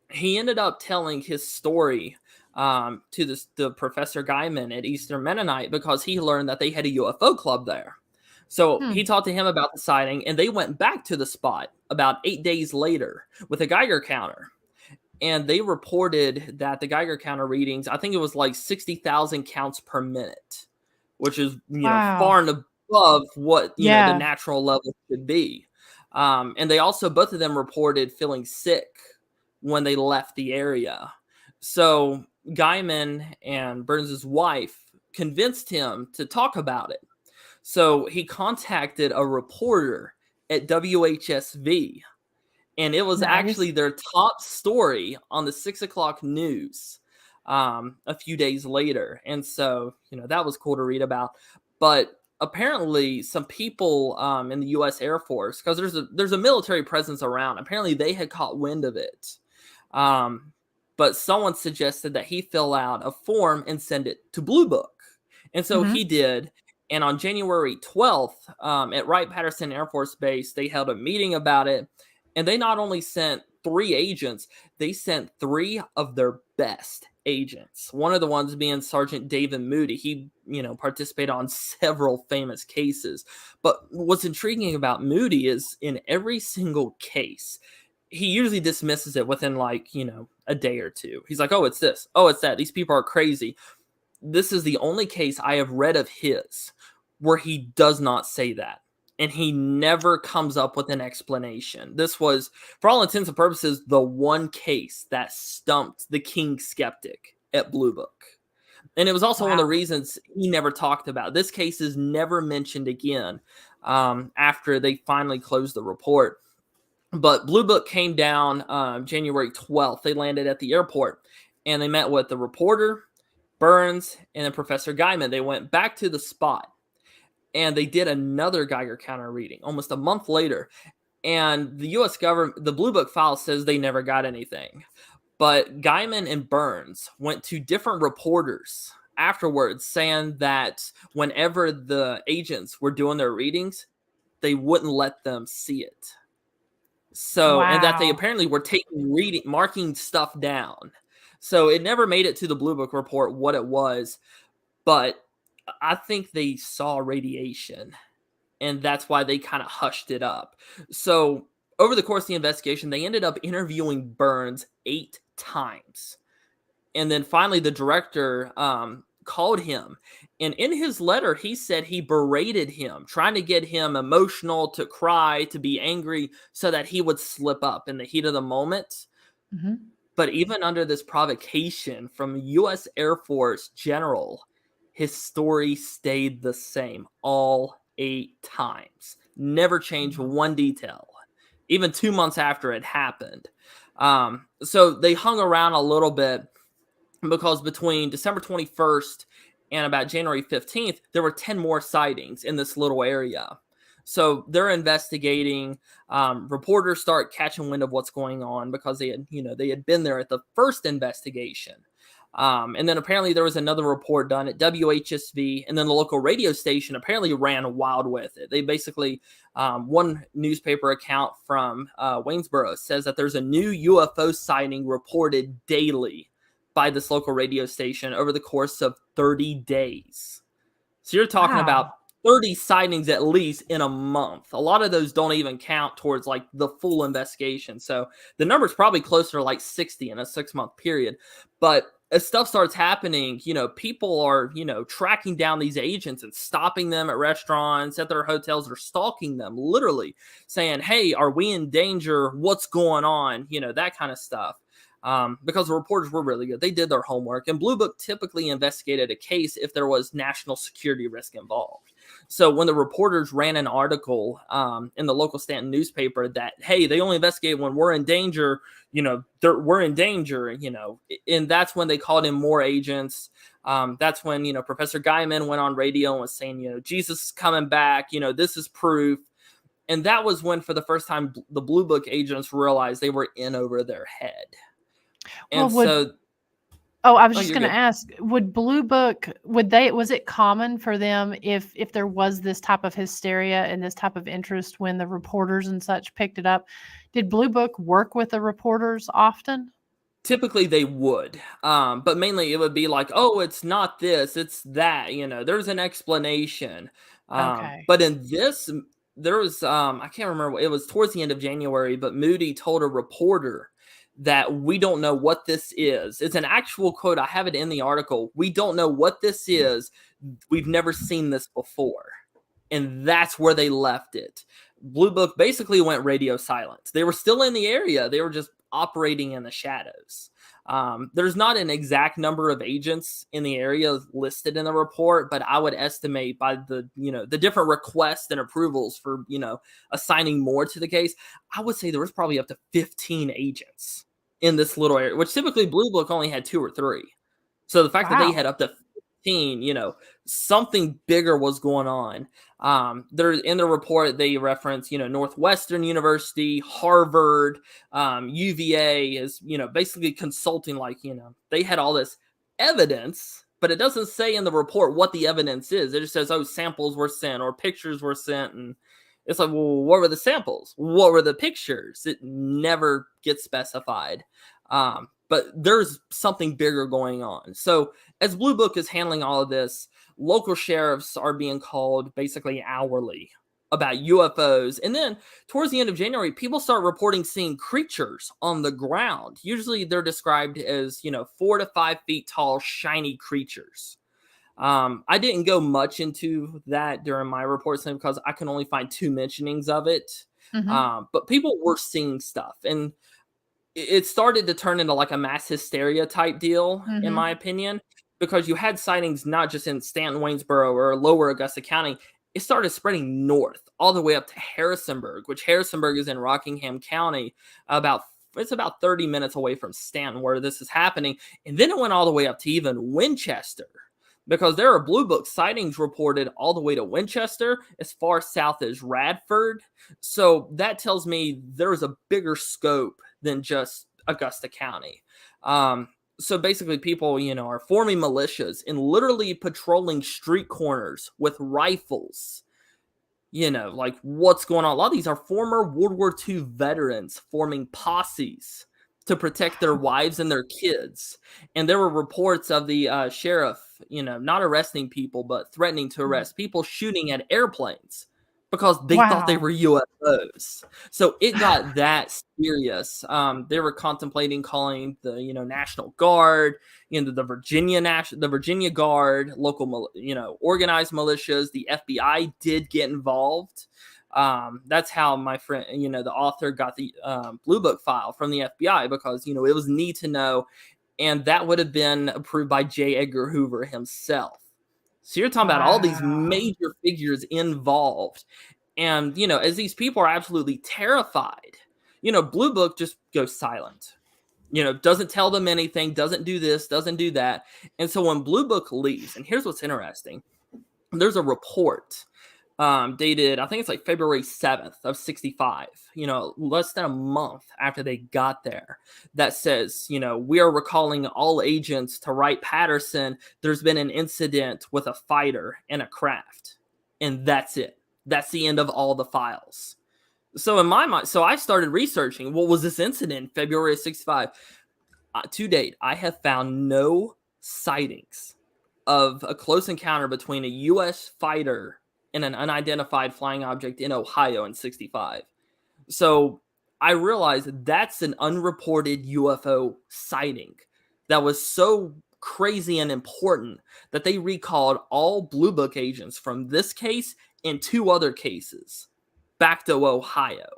he ended up telling his story to the Professor Guyman at Eastern Mennonite because he learned that they had a UFO club there. So he talked to him about the sighting, and they went back to the spot about 8 days later with a Geiger counter. And they reported that the Geiger counter readings, I think it was like 60,000 counts per minute, which is, far and above what, the natural level should be. And they also, both of them reported feeling sick when they left the area. So Guyman and Burns's wife convinced him to talk about it. So he contacted a reporter at WHSV, and it was actually their top story on the 6 o'clock news a few days later. And so, that was cool to read about. But apparently some people in the U.S. Air Force, because there's a military presence around, apparently they had caught wind of it. But someone suggested that he fill out a form and send it to Blue Book. And so he did. And on January 12th, at Wright-Patterson Air Force Base, they held a meeting about it. And they not only sent 3 agents, they sent 3 of their best agents. One of the ones being Sergeant David Moody. He, participated on several famous cases. But what's intriguing about Moody is in every single case, he usually dismisses it within a day or two. He's like, "Oh, it's this. Oh, it's that. These people are crazy." This is the only case I have read of his where he does not say that. And he never comes up with an explanation. This was, for all intents and purposes, the one case that stumped the king skeptic at Blue Book. And it was also one of the reasons he never talked about. This case is never mentioned again after they finally closed the report. But Blue Book came down January 12th. They landed at the airport, and they met with the reporter, Burns, and then Professor Guyman. They went back to the spot, and they did another Geiger counter reading almost a month later. And the U.S. government, the Blue Book file says they never got anything. But Guyman and Burns went to different reporters afterwards saying that whenever the agents were doing their readings, they wouldn't let them see it. So, and that they apparently were marking stuff down. So it never made it to the Blue Book report what it was, but I think they saw radiation, and that's why they kind of hushed it up. So over the course of the investigation, they ended up interviewing Burns 8 times. And then finally the director called him. And in his letter, he said he berated him, trying to get him emotional, to cry, to be angry, so that he would slip up in the heat of the moment. But even under this provocation from U.S. Air Force general, his story stayed the same all 8 times. Never changed one detail, even 2 months after it happened. So they hung around a little bit, because between December 21st And about January 15th, there were 10 more sightings in this little area. So they're investigating. Reporters start catching wind of what's going on because they had been there at the first investigation. And then apparently there was another report done at WHSV, and then the local radio station apparently ran wild with it. They basically, one newspaper account from Waynesboro says that there's a new UFO sighting reported daily by this local radio station over the course of 30 days. So you're talking about Wow. 30 sightings at least in a month. A lot of those don't even count towards like the full investigation. So the number's probably closer to like 60 in a 6-month period. But as stuff starts happening, people are, tracking down these agents and stopping them at restaurants, at their hotels, or stalking them, literally saying, hey, are we in danger? What's going on? That kind of stuff. Because the reporters were really good. They did their homework, and Blue Book typically investigated a case if there was national security risk involved. So when the reporters ran an article in the local Stanton newspaper that, hey, they only investigate when we're in danger, we're in danger, and that's when they called in more agents. That's when, Professor Guyman went on radio and was saying, Jesus is coming back, this is proof. And that was when, for the first time, the Blue Book agents realized they were in over their head. Well, And so, I was oh, just you're going to good. ask, was it common for them if there was this type of hysteria and this type of interest when the reporters and such picked it up? Did Blue Book work with the reporters often? Typically they would, but mainly it would be like, oh, it's not this, it's that, there's an explanation. Okay. But in this, there was, I can't remember, it was towards the end of January, but Moody told a reporter that we don't know what this is. It's an actual quote. I have it in the article. We don't know what this is. We've never seen this before. And that's where they left it. Blue Book basically went radio silent. They were still in the area. They were just operating in the shadows. There's not an exact number of agents in the area listed in the report, but I would estimate by the different requests and approvals for, assigning more to the case, I would say there was probably up to 15 agents in this little area, which typically Blue Book only had 2 or 3. So the fact that they had Wow. up to 15, something bigger was going on. There in the report they reference, Northwestern University, Harvard, UVA is, basically consulting, like, they had all this evidence, but it doesn't say in the report what the evidence is. It just says, oh, samples were sent or pictures were sent, and it's like, well, what were the samples? What were the pictures? It never gets specified. But there's something bigger going on. So as Blue Book is handling all of this, local sheriffs are being called basically hourly about UFOs. And then towards the end of January, people start reporting seeing creatures on the ground. Usually they're described as, 4 to 5 feet tall, shiny creatures. I didn't go much into that during my reports because I can only find 2 mentionings of it. Hmm. But people were seeing stuff, and it started to turn into like a mass hysteria type deal, in Hmm. my opinion, because you had sightings not just in Stanton, Waynesboro, or lower Augusta County. It started spreading north all the way up to Harrisonburg, which Harrisonburg is in Rockingham County. It's about 30 minutes away from Stanton where this is happening. And then it went all the way up to even Winchester, because there are Blue Book sightings reported all the way to Winchester, as far south as Radford. So that tells me there's a bigger scope than just Augusta County. So basically people, are forming militias and literally patrolling street corners with rifles. Like, what's going on? A lot of these are former World War II veterans forming posses to protect their wives and their kids. And there were reports of the sheriff, not arresting people, but threatening to arrest people, shooting at airplanes because they thought they Wow. were UFOs. So it got that serious. They were contemplating calling the, National Guard, the Virginia Guard, local, organized militias. The FBI did get involved. That's how my friend, the author, got the Blue Book file from the FBI, because, it was need to know. And that would have been approved by J. Edgar Hoover himself. So you're talking about all these Wow. major figures involved. And, as these people are absolutely terrified, Blue Book just goes silent. Doesn't tell them anything, doesn't do this, doesn't do that. And so when Blue Book leaves, and here's what's interesting, there's a report dated, I think it's like February 7th of 65, less than a month after they got there, that says, we are recalling all agents to Wright Patterson. There's been an incident with a fighter and a craft. And that's it. That's the end of all the files. So in my mind, so I started researching, what was this incident, February of 65? To date, I have found no sightings of a close encounter between a U.S. fighter and an unidentified flying object in Ohio in 65. So I realized that's an unreported UFO sighting that was so crazy and important that they recalled all Blue Book agents from this case and 2 other cases back to Ohio.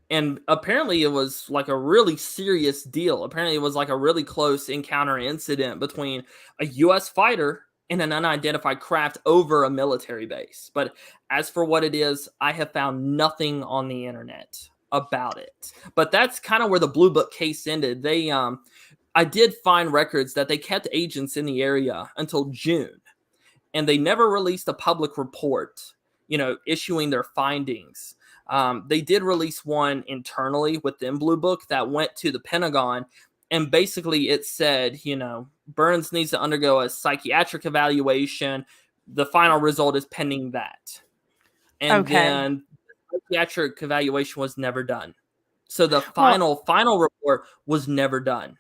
And apparently it was like a really serious deal. Apparently it was like a really close encounter incident between a U.S. fighter and an unidentified craft over a military base. But as for what it is, I have found nothing on the internet about it. But that's kind of where the Blue Book case ended. I did find records that they kept agents in the area until June, and they never released a public report, issuing their findings. They did release one internally within Blue Book that went to the Pentagon, and basically it said, Burns needs to undergo a psychiatric evaluation. The final result is pending that. And Okay. then the psychiatric evaluation was never done. So the Well, final report was never done.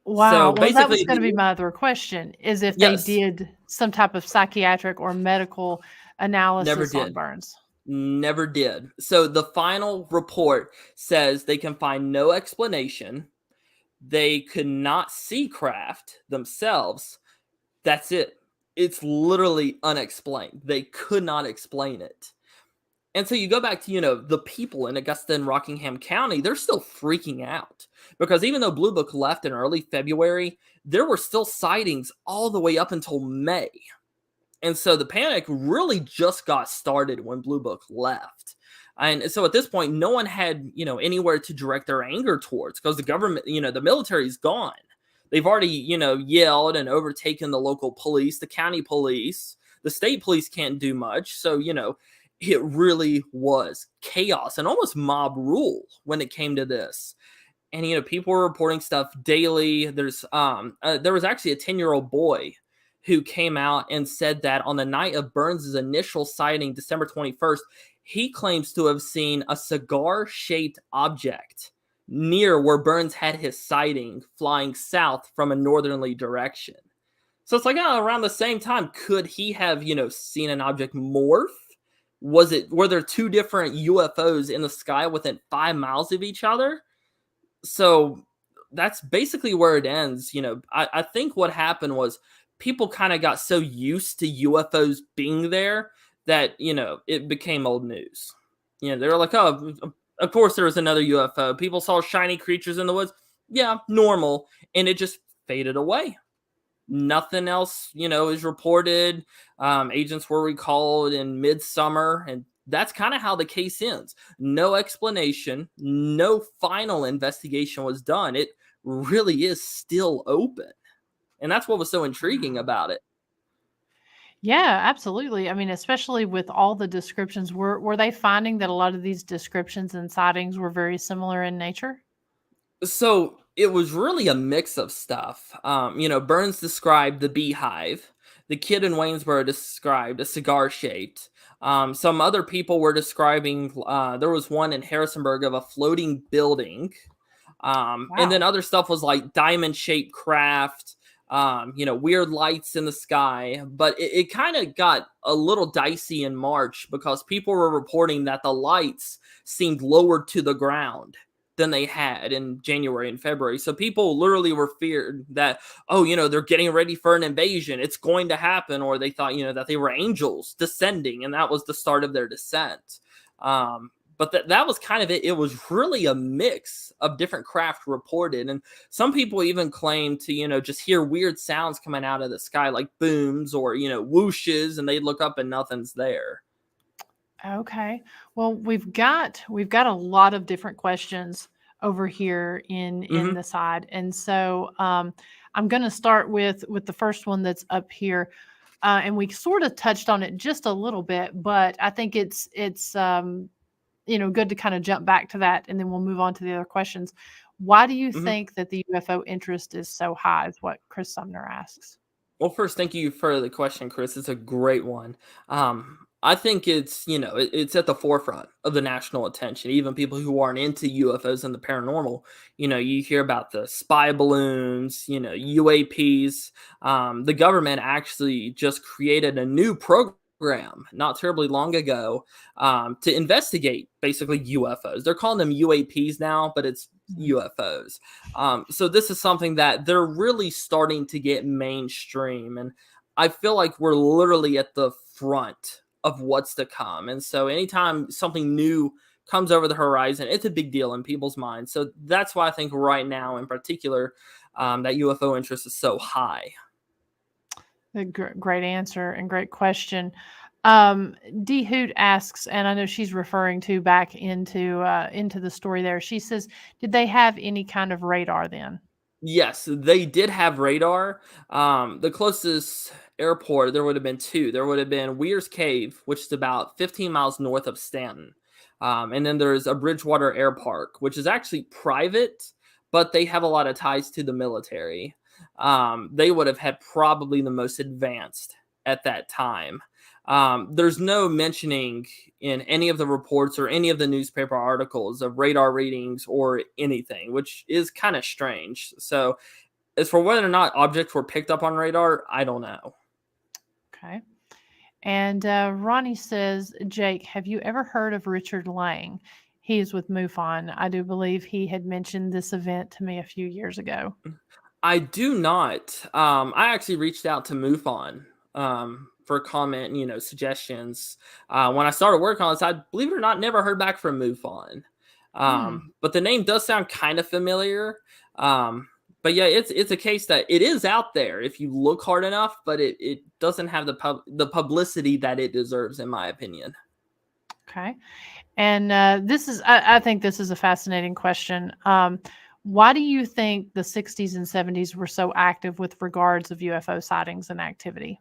wow. So Well, that was basically, going to be my other question, is if they yes, did some type of psychiatric or medical never analysis on did. Burns. Never did. So the final report says they can find no explanation. They could not see craft themselves. That's it. It's literally unexplained. They could not explain it. And so you go back to, the people in Augusta and Rockingham County, they're still freaking out because even though Blue Book left in early February, there were still sightings all the way up until May. And so the panic really just got started when Blue Book left. And so at this point, no one had, anywhere to direct their anger towards because the government, the military's gone. They've already, yelled and overtaken the local police, the county police, the state police can't do much. So, it really was chaos and almost mob rule when it came to this. And, people were reporting stuff daily. There was actually a 10-year-old boy who came out and said that on the night of Burns' initial sighting, December 21st, he claims to have seen a cigar-shaped object near where Burns had his sighting flying south from a northerly direction. So it's like, around the same time, could he have, seen an object morph? Were there 2 different UFOs in the sky within 5 miles of each other? So that's basically where it ends. I think what happened was people kind of got so used to UFOs being there that, it became old news. They were like, oh, of course there was another UFO. People saw shiny creatures in the woods. Yeah, normal. And it just faded away. Nothing else, is reported. Agents were recalled in midsummer, and that's kind of how the case ends. No explanation, no final investigation was done. It really is still open. And that's what was so intriguing Wow. about it. Yeah, absolutely. I mean, especially with all the descriptions, were they finding that a lot of these descriptions and sightings were very similar in nature? So it was really a mix of stuff. Burns described the beehive. The kid in Waynesboro described a cigar shaped. Some other people were describing, there was one in Harrisonburg of a floating building. And then Wow. other stuff was like diamond shaped craft, weird lights in the sky. But it kind of got a little dicey in March because people were reporting that the lights seemed lowered to the ground than they had in January and February. So people literally were feared that, they're getting ready for an invasion. It's going to happen. Or they thought, that they were angels descending and that was the start of their descent. But that was kind of it. It was really a mix of different craft reported. And some people even claim to, just hear weird sounds coming out of the sky, like booms or, whooshes, and they look up and nothing's there. Okay. Well, we've got a lot of different questions over here in Hmm. the side. And so I'm going to start with the first one that's up here. And we sort of touched on it just a little bit, but I think it's good to kind of jump back to that, and then we'll move on to the other questions. Why do you Hmm. think that the UFO interest is so high? Is what Chris Sumner asks. Well, first, thank you for the question, Chris. It's a great one. I think it's it's at the forefront of the national attention. Even people who aren't into UFOs and the paranormal, you hear about the spy balloons, UAPs. The government actually just created a new program not terribly long ago to investigate basically UFOs. They're calling them UAPs now, but it's Mhm. UFOs. So this is something that they're really starting to get mainstream, and I feel like we're literally at the front of what's to come. And so anytime something new comes over the horizon, it's a big deal in people's minds. So that's why I think right now, in particular, that UFO interest is so high. Great answer and great question. D Hoot asks, and I know she's referring to back into the story there. She says, "Did they have any kind of radar then?" Yes, they did have radar. The closest airport, there would have been two. There would have been Weir's Cave, which is about 15 miles north of Stanton. And then there's a Bridgewater Air Park, which is actually private, but they have a lot of ties to the military. They would have had probably the most advanced at that time. There's no mentioning in any of the reports or any of the newspaper articles of radar readings or anything, which is kind of strange. So, as for whether or not objects were picked up on radar, I don't know. Okay. And Ronnie says, "Jake, have you ever heard of Richard Lang? He is with MUFON. I do believe he had mentioned this event to me a few years ago." I do not. I actually reached out to MUFON for comment, suggestions. When I started working on this, I believe it or not, never heard back from MUFON. Hmm. But the name does sound kind of familiar. Um, but yeah, it's a case that it is out there if you look hard enough, but it doesn't have the publicity that it deserves, in my opinion. Okay. And I think this is a fascinating question. Why do you think the 60s and 70s were so active with regards of UFO sightings and activity?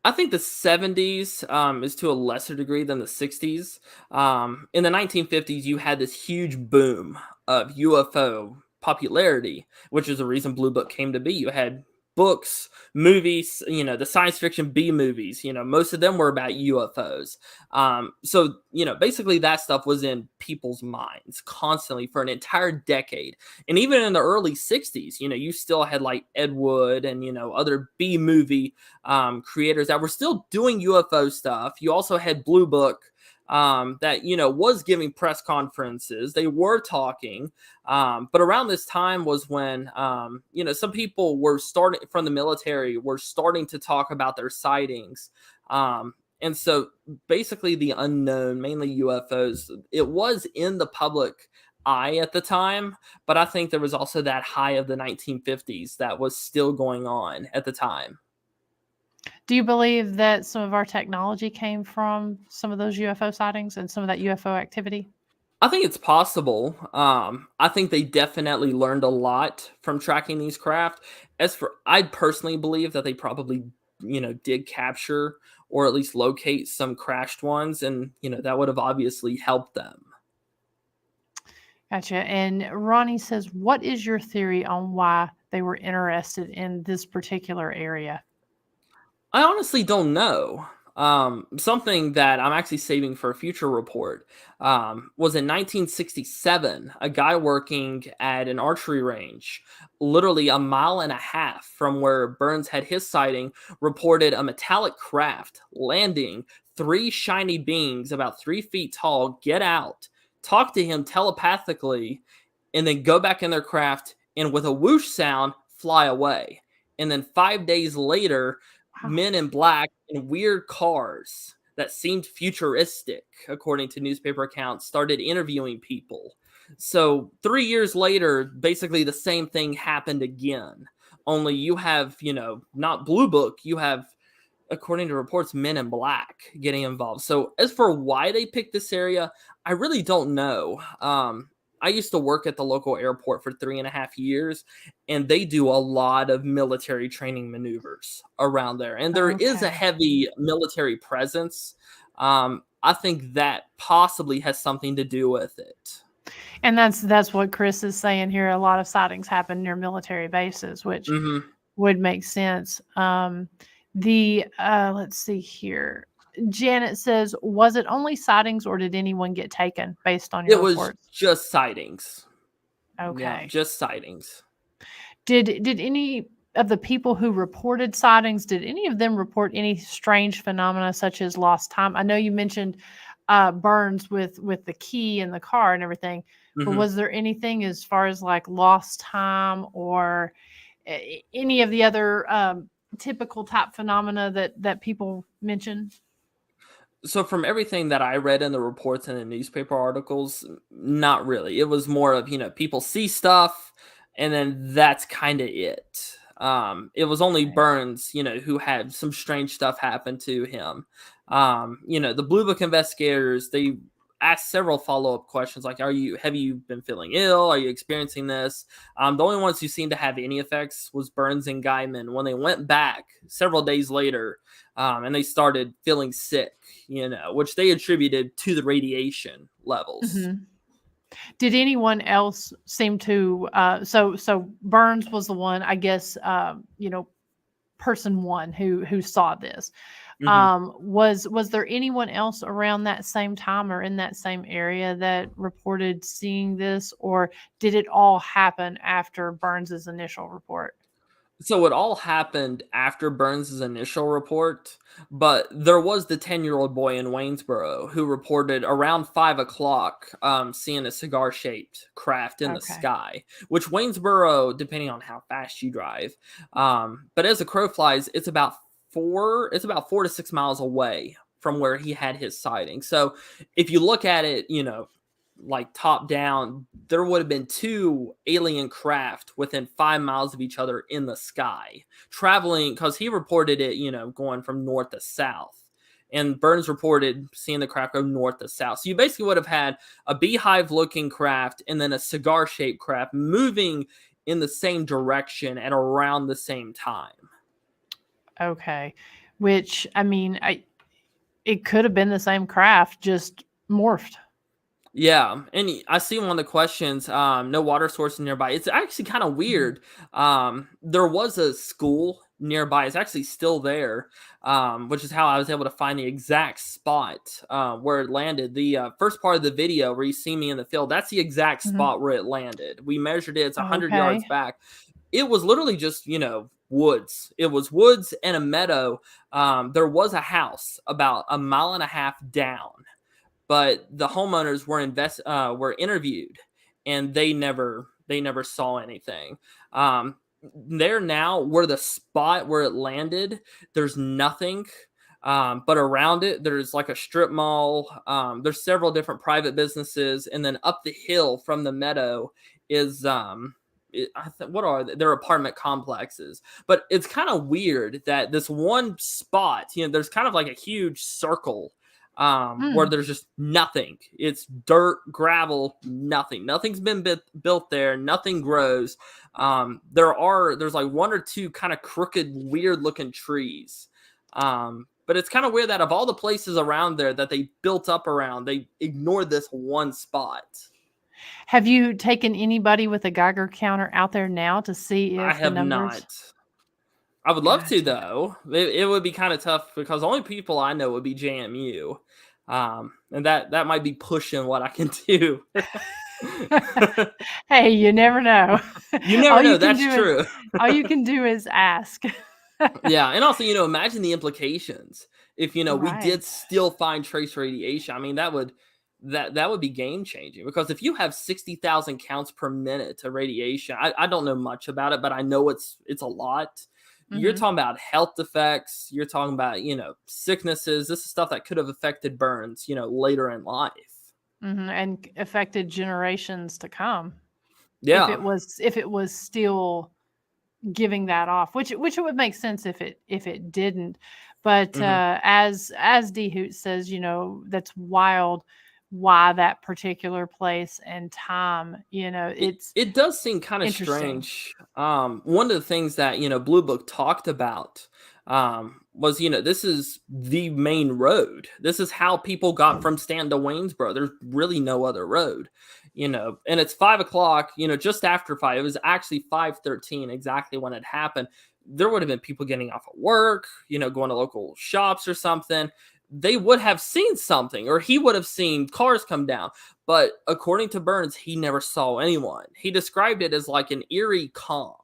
I think the 70s is to a lesser degree than the 60s. In the 1950s, you had this huge boom of UFO popularity, which is the reason Blue Book came to be. You had books, movies, the science fiction B movies, most of them were about UFOs. So, basically that stuff was in people's minds constantly for an entire decade. And even in the early 60s, you still had like Ed Wood and, other B movie creators that were still doing UFO stuff. You also had Blue Book that was giving press conferences. They were talking, but around this time was when some people were starting from the military were starting to talk about their sightings. And so basically the unknown, mainly UFOs, it was in the public eye at the time, but I think there was also that high of the 1950s that was still going on at the time. Do you believe that some of our technology came from some of those UFO sightings and some of that UFO activity? I think it's possible. I think they definitely learned a lot from tracking these craft. As for, I personally believe that they probably, did capture or at least locate some crashed ones, and that would have obviously helped them. Gotcha. And Ronnie says, "What is your theory on why they were interested in this particular area?" I honestly don't know. Something that I'm actually saving for a future report was in 1967. A guy working at an archery range, literally a mile and a half from where Burns had his sighting, reported a metallic craft landing. Three shiny beings, about 3 feet tall, get out, talk to him telepathically, and then go back in their craft and with a whoosh sound fly away. And then 5 days later, Wow. men in black in weird cars that seemed futuristic, according to newspaper accounts, started interviewing people. So 3 years later, basically the same thing happened again. Only you have, not Blue Book, you have, according to reports, men in black getting involved. So as for why they picked this area, I really don't know. I used to work at the local airport for 3.5 years, and they do a lot of military training maneuvers around there. And there is a Okay. heavy military presence. I think that possibly has something to do with it. And that's what Chris is saying here. A lot of sightings happen near military bases, which Hmm. would make sense. The let's see here. Janet says, "Was it only sightings, or did anyone get taken based on your It was reports?" just sightings. Yeah, Okay. just sightings. Did any of the people who reported sightings, did any of them report any strange phenomena such as lost time? I know you mentioned burns with the key in the car and everything, but Hmm. was there anything as far as like lost time or any of the other typical type phenomena that people mention? So from everything that I read in the reports and the newspaper articles, not really. It was more of, people see stuff and then that's kind of it. It was only Okay. Burns, who had some strange stuff happen to him. The Blue Book investigators, they asked several follow-up questions like, have you been feeling ill? Are you experiencing this? The only ones who seemed to have any effects was Burns and Guyman. When they went back several days later, and they started feeling sick, which they attributed to the radiation levels. Hmm. Did anyone else seem to? So Burns was the one, I guess. Person one who saw this. Hmm. Was there anyone else around that same time or in that same area that reported seeing this, or did it all happen after Burns's initial report? So it all happened after Burns's initial report, but there was the 10-year-old boy in Waynesboro who reported around 5 o'clock seeing a cigar shaped craft in the Okay. sky, which Waynesboro, depending on how fast you drive, but as the crow flies, it's about 4 to 6 miles away from where he had his sighting. So if you look at it, like top down, there would have been two alien craft within 5 miles of each other in the sky, traveling because he reported it, going from north to south. And Burns reported seeing the craft go north to south. So you basically would have had a beehive looking craft and then a cigar shaped craft moving in the same direction at around the same time. Okay. Which I mean, it could have been the same craft, just morphed. Yeah, and I see one of the questions, no water source nearby. It's actually kind of Mhm. weird. There was a school nearby. It's actually still there, which is how I was able to find the exact spot where it landed. The first part of the video where you see me in the field, that's the exact Mhm. spot where it landed. We measured it. It's 100 yards Okay. back. It was literally just, woods. It was woods and a meadow. There was a house about a mile and a half down, but the homeowners were interviewed and they never saw anything. There now where the spot where it landed, there's nothing. But around it, there's like a strip mall. There's several different private businesses, and then up the hill from the meadow is what are they? They're apartment complexes. But it's kind of weird that this one spot, there's kind of like a huge circle where Mm. there's just nothing. It's dirt, gravel, nothing. Nothing's been built there. Nothing grows. There's like one or two kind of crooked, weird looking trees. But it's kind of weird that of all the places around there that they built up around, they ignored this one spot. Have you taken anybody with a Geiger counter out there now to see I if the have numbers? not. I would love to Gotcha. though. It would be kind of tough because the only people I know would be JMU, and that might be pushing what I can do. Hey, you never know. You never All know. you can That's do is true. all you can do is ask. Yeah, and also, imagine the implications if we did Right. still find trace radiation. I mean, that would be game changing because if you have 60,000 counts per minute of radiation, I don't know much about it, but I know it's a lot. You're Mhm. talking about health effects. You're talking about sicknesses. This is stuff that could have affected Burns, later in life. Mhm, and affected generations to come Yeah. if it was still giving that off, which it would make sense if it didn't. But Hmm. as D Hoot says, that's wild. why that particular place and time. It It's it does seem kind of interesting. strange. One of the things that Blue Book talked about was this is the main road. This is how people got from Stanton to Waynesboro. There's really no other road, and it's 5 o'clock. Just after 5. It was actually 5:13 exactly when it happened. There would have been people getting off of work, going to local shops or something. They would have seen something, or he would have seen cars come down. But according to Burns, he never saw anyone. He described it as like an eerie calm.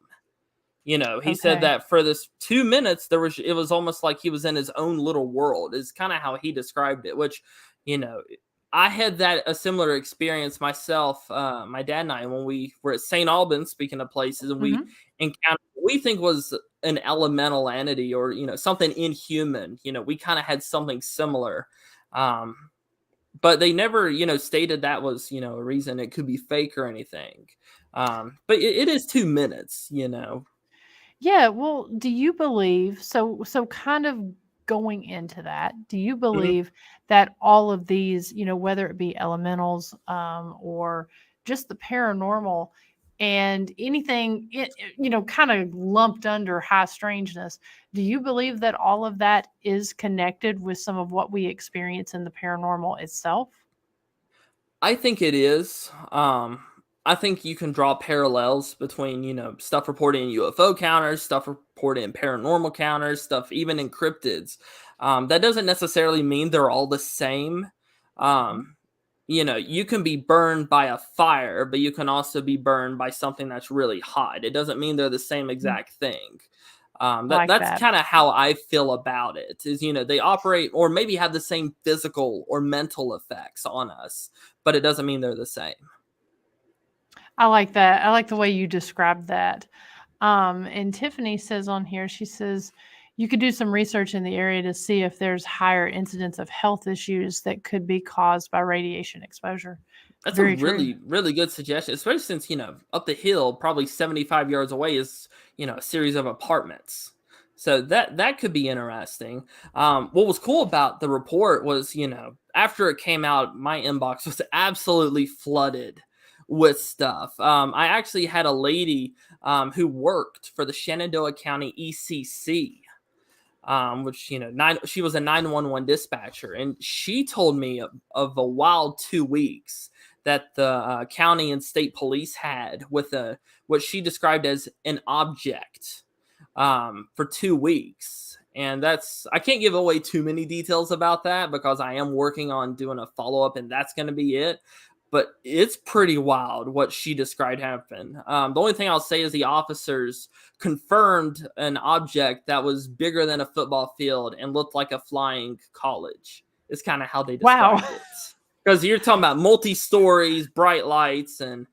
He said Okay. that for this 2 minutes, it was almost like he was in his own little world, is kind of how he described it, which, you know, I had a similar experience myself, my dad and I, when we were at St. Albans, speaking of places, and we Hmm. encountered what we think was an elemental entity, or, something inhuman. We kind of had something similar. Um, but they never, stated that was, a reason it could be fake or anything. But it is 2 minutes. Yeah, well, do you believe, so kind of going into that, do you Mhm. believe that all of these, whether it be elementals, or just the paranormal and anything kind of lumped under high strangeness, do you believe that all of that is connected with some of what we experience in the paranormal itself? I think it is. I think you can draw parallels between, stuff reported in UFO counters, stuff reported in paranormal counters, stuff even in cryptids. That doesn't necessarily mean they're all the same. Mhm. Um, you can be burned by a fire, but you can also be burned by something that's really hot. It doesn't mean they're the same Mm, exact thing. like That's that. kind of how I feel about it. Is they operate or maybe have the same physical or mental effects on us, but it doesn't mean they're the same. I like that. I like the way you described that. And Tiffany says on here, she says, you could do some research in the area to see if there's higher incidence of health issues that could be caused by radiation exposure. That's a Very true. really, really good suggestion, especially since, up the hill, probably 75 yards away is, a series of apartments. So that could be interesting. What was cool about the report was, after it came out, my inbox was absolutely flooded with stuff. I actually had a lady who worked for the Shenandoah County ECC, which she was a 911 dispatcher, and she told me of a wild 2 weeks that the county and state police had with a what she described as an object for 2 weeks. And I can't give away too many details about that because I am working on doing a follow up, and that's going to be it. But it's pretty wild what she described happened. The only thing I'll say is the officers confirmed an object that was bigger than a football field and looked like a flying college. Is kind of how they Wow. described it. Because you're talking about multi stories, bright lights, and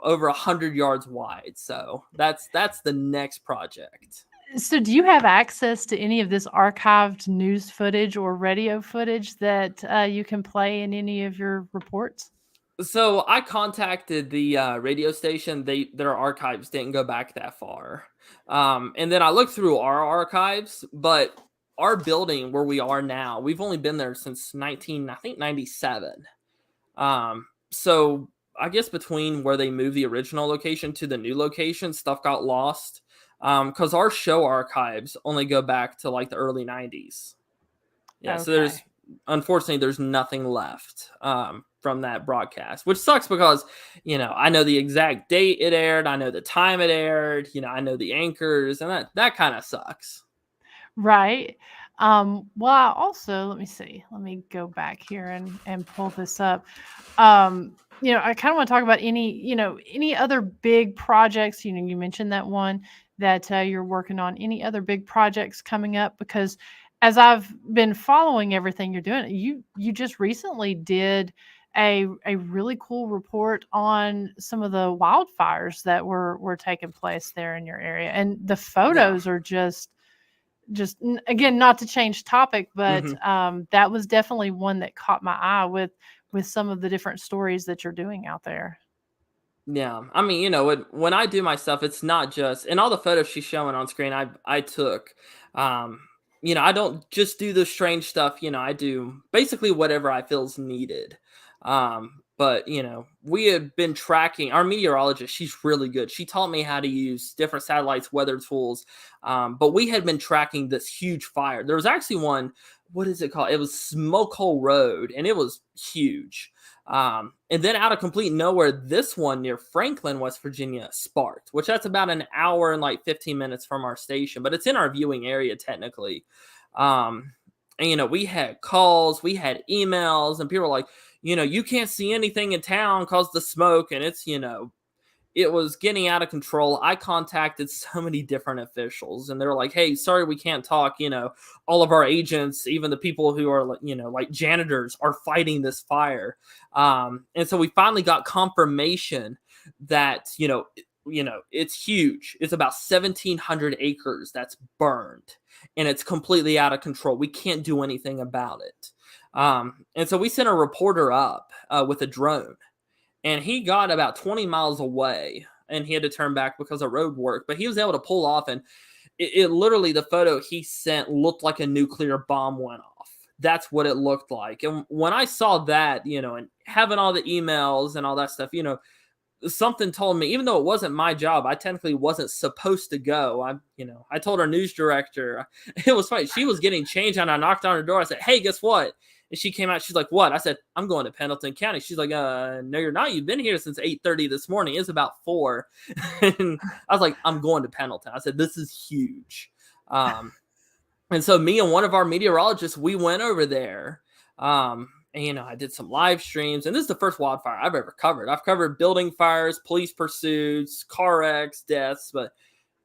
over 100 yards wide. So that's the next project. So, do you have access to any of this archived news footage or radio footage that you can play in any of your reports? So I contacted the radio station. Their archives didn't go back that far, and then I looked through our archives. But our building where we are now, we've only been there since 1997. So I guess between where they moved the original location to the new location, stuff got lost. Because our show archives only go back to like the early 90s. Yeah, so Okay. unfortunately there's nothing left from that broadcast, which sucks because I know the exact date it aired, I know the time it aired, I know the anchors, and that kind of sucks. Right. Well, I also, let me see. Let me go back here and pull this up. I kind of want to talk about any other big projects. You mentioned that one that you're working on. Any other big projects coming up? Because as I've been following everything you're doing, you just recently did a really cool report on some of the wildfires that were taking place there in your area, and the Yeah. photos are again, not to change topic, but Hmm. that was definitely one that caught my eye with some of the different stories that you're doing out there. Yeah, I mean, when I do my stuff, it's not just and all the photos she's showing on screen. I took. Um, I don't just do the strange stuff. I do basically whatever I feel is needed. But we had been tracking our meteorologist. She's really good. She taught me how to use different satellites, weather tools. But we had been tracking this huge fire. There was actually one. What is it called? It was Smoke Hole Road, and it was huge. And then out of complete nowhere, this one near Franklin, West Virginia, sparked, which that's about an hour and like 15 minutes from our station, but it's in our viewing area technically. Um, and we had calls, we had emails, and people were like, you can't see anything in town because the smoke, and it's, it was getting out of control. I contacted so many different officials, and they were like, "Hey, sorry, we can't talk. All of our agents, even the people who are, like janitors, are fighting this fire." And so we finally got confirmation that it's huge. It's about 1,700 acres that's burned, and it's completely out of control. We can't do anything about it. And so we sent a reporter up with a drone, and he got about 20 miles away, and he had to turn back because of road work, but he was able to pull off, and it literally, the photo he sent looked like a nuclear bomb went off. That's what it looked like. And when I saw that, and having all the emails and all that stuff, something told me, even though it wasn't my job, I technically wasn't supposed to go. I told our news director, it was funny. She was getting changed, and I knocked on her door. I said, "Hey, guess what?" And she came out. She's like, "What?" I said, "I'm going to Pendleton County." She's like, "No, you're not. You've been here since 8:30 this morning. It's about 4." And I was like, "I'm going to Pendleton." I said, "This is huge." And so me and one of our meteorologists, we went over there. And, I did some live streams, and this is the first wildfire I've ever covered. I've covered building fires, police pursuits, car wrecks, deaths, but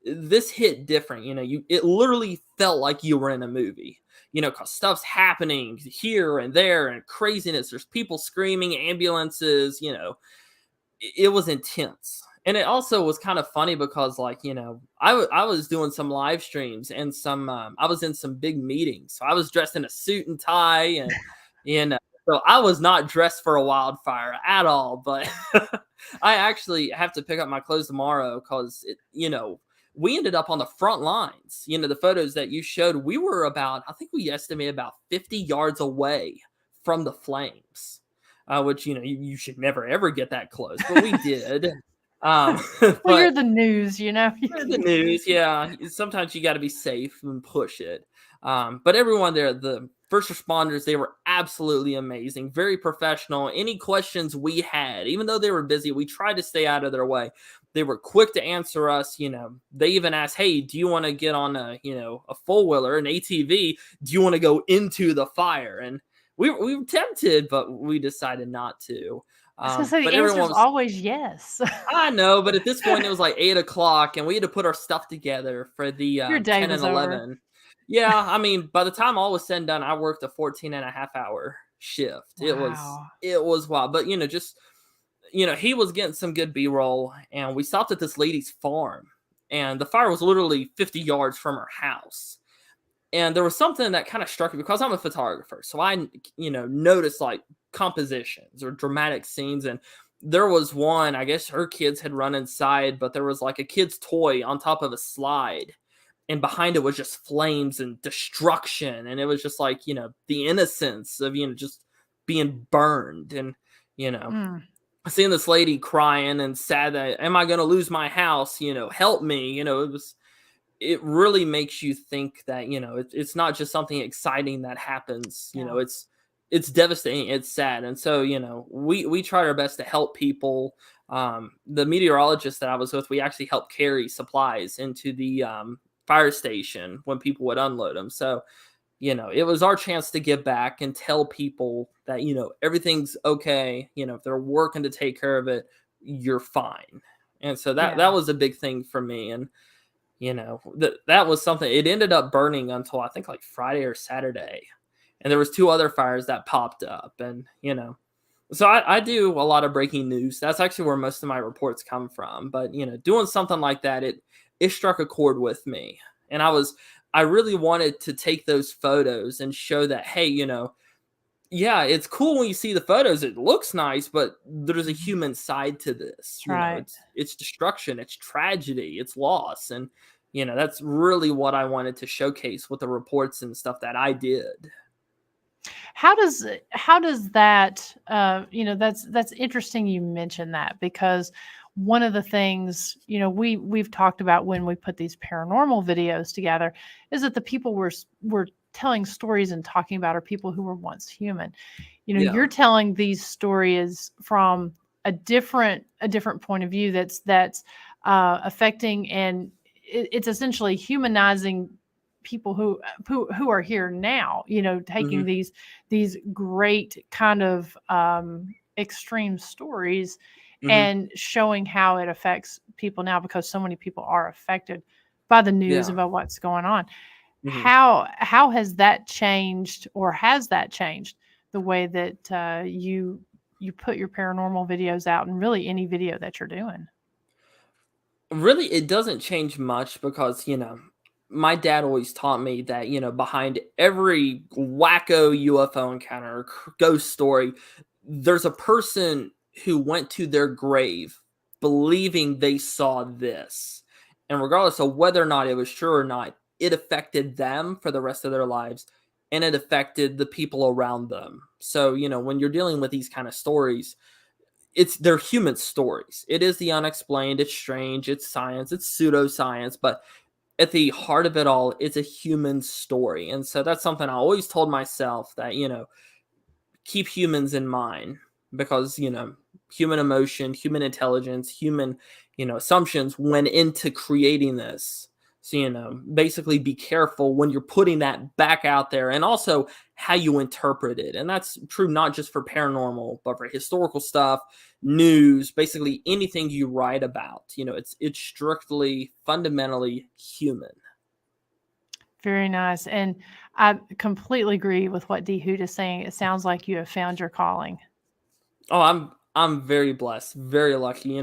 this hit different. It literally felt like you were in a movie, because stuff's happening here and there and craziness. There's people screaming, ambulances, it was intense. And it also was kind of funny because, like, I was doing some live streams and I was in some big meetings. So I was dressed in a suit and tie, and, so I was not dressed for a wildfire at all, but I actually have to pick up my clothes tomorrow because, we ended up on the front lines. The photos that you showed, we were about, I think we estimated about 50 yards away from the flames, which, you should never, ever get that close, but we did. Well, But you're the news, you know. the news, yeah. Sometimes you got to be safe and push it. But everyone there, the first responders, they were absolutely amazing, very professional. Any questions we had, even though they were busy, we tried to stay out of their way. They were quick to answer us. They even asked, "Hey, do you want to get on a four wheeler, an ATV? Do you want to go into the fire?" And we were tempted, but we decided not to. I was gonna say But the answer everyone is was, always yes. I know, but at this point it was like 8 o'clock, and we had to put our stuff together for the Your day 10 and was over. 11. Yeah, I mean, by the time all was said and done, I worked a 14 and a half hour shift. Wow. It was wild, but just he was getting some good B-roll, and we stopped at this lady's farm, and the fire was literally 50 yards from her house. And there was something that kind of struck me because I'm a photographer. So I, noticed like compositions or dramatic scenes. And there was one, I guess her kids had run inside, but there was like a kid's toy on top of a slide. And behind it was just flames and destruction. And it was just like, the innocence of, just being burned. And, Mm, seeing this lady crying and sad that, am I going to lose my house? Help me. It really makes you think that it's not just something exciting that happens. yeah. It's devastating, it's sad. And so we tried our best to help people. The meteorologist that I was with, we actually helped carry supplies into the fire station when people would unload them. So it was our chance to give back and tell people that everything's okay. If they're working to take care of it, you're fine. And so that Yeah. was a big thing for me. And that was something. It ended up burning until I think like Friday or Saturday, and there was 2 other fires that popped up. And so I do a lot of breaking news. That's actually where most of my reports come from. But doing something like that, it struck a chord with me, and I really wanted to take those photos and show that, hey, yeah, it's cool when you see the photos. It looks nice, but there's a human side to this. That's right. It's destruction, it's tragedy, it's loss. And That's really what I wanted to showcase with the reports and stuff that I did. How does that that's interesting you mentioned that, because one of the things we've talked about when we put these paranormal videos together is that the people we're telling stories and talking about are people who were once human. Yeah. You're telling these stories from a different point of view that's affecting, and it's essentially humanizing people who are here now, taking Hmm. these great kind of extreme stories Hmm. and showing how it affects people now, because so many people are affected by the news Yeah. about what's going on. Hmm. How has that changed, or has that changed the way that you put your paranormal videos out, and really any video that you're doing? Really, it doesn't change much because, my dad always taught me that, behind every wacko UFO encounter or ghost story, there's a person who went to their grave believing they saw this. And regardless of whether or not it was true or not, it affected them for the rest of their lives and it affected the people around them. So, when you're dealing with these kind of stories, they're human stories. It is the unexplained, it's strange, it's science, it's pseudoscience, but at the heart of it all, it's a human story. And so that's something I always told myself that, keep humans in mind because, human emotion, human intelligence, human, assumptions went into creating this. So, basically be careful when you're putting that back out there and also how you interpret it. And that's true not just for paranormal, but for historical stuff, news, basically anything you write about. It's strictly fundamentally human. Very nice. And I completely agree with what D Hoot is saying. It sounds like you have found your calling. Oh, I'm very blessed, very lucky.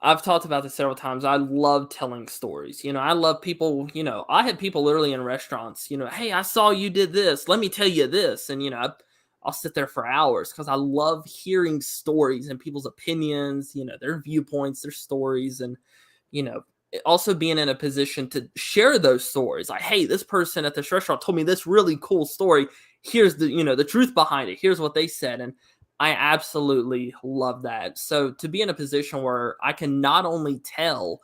I've talked about this several times. I love telling stories. I love people, I had people literally in restaurants, hey, I saw you did this. Let me tell you this. And I'll sit there for hours because I love hearing stories and people's opinions, their viewpoints, their stories, and you know, also being in a position to share those stories. Like, hey, this person at this restaurant told me this really cool story. Here's the truth behind it. Here's what they said. And I absolutely love that. So to be in a position where I can not only tell,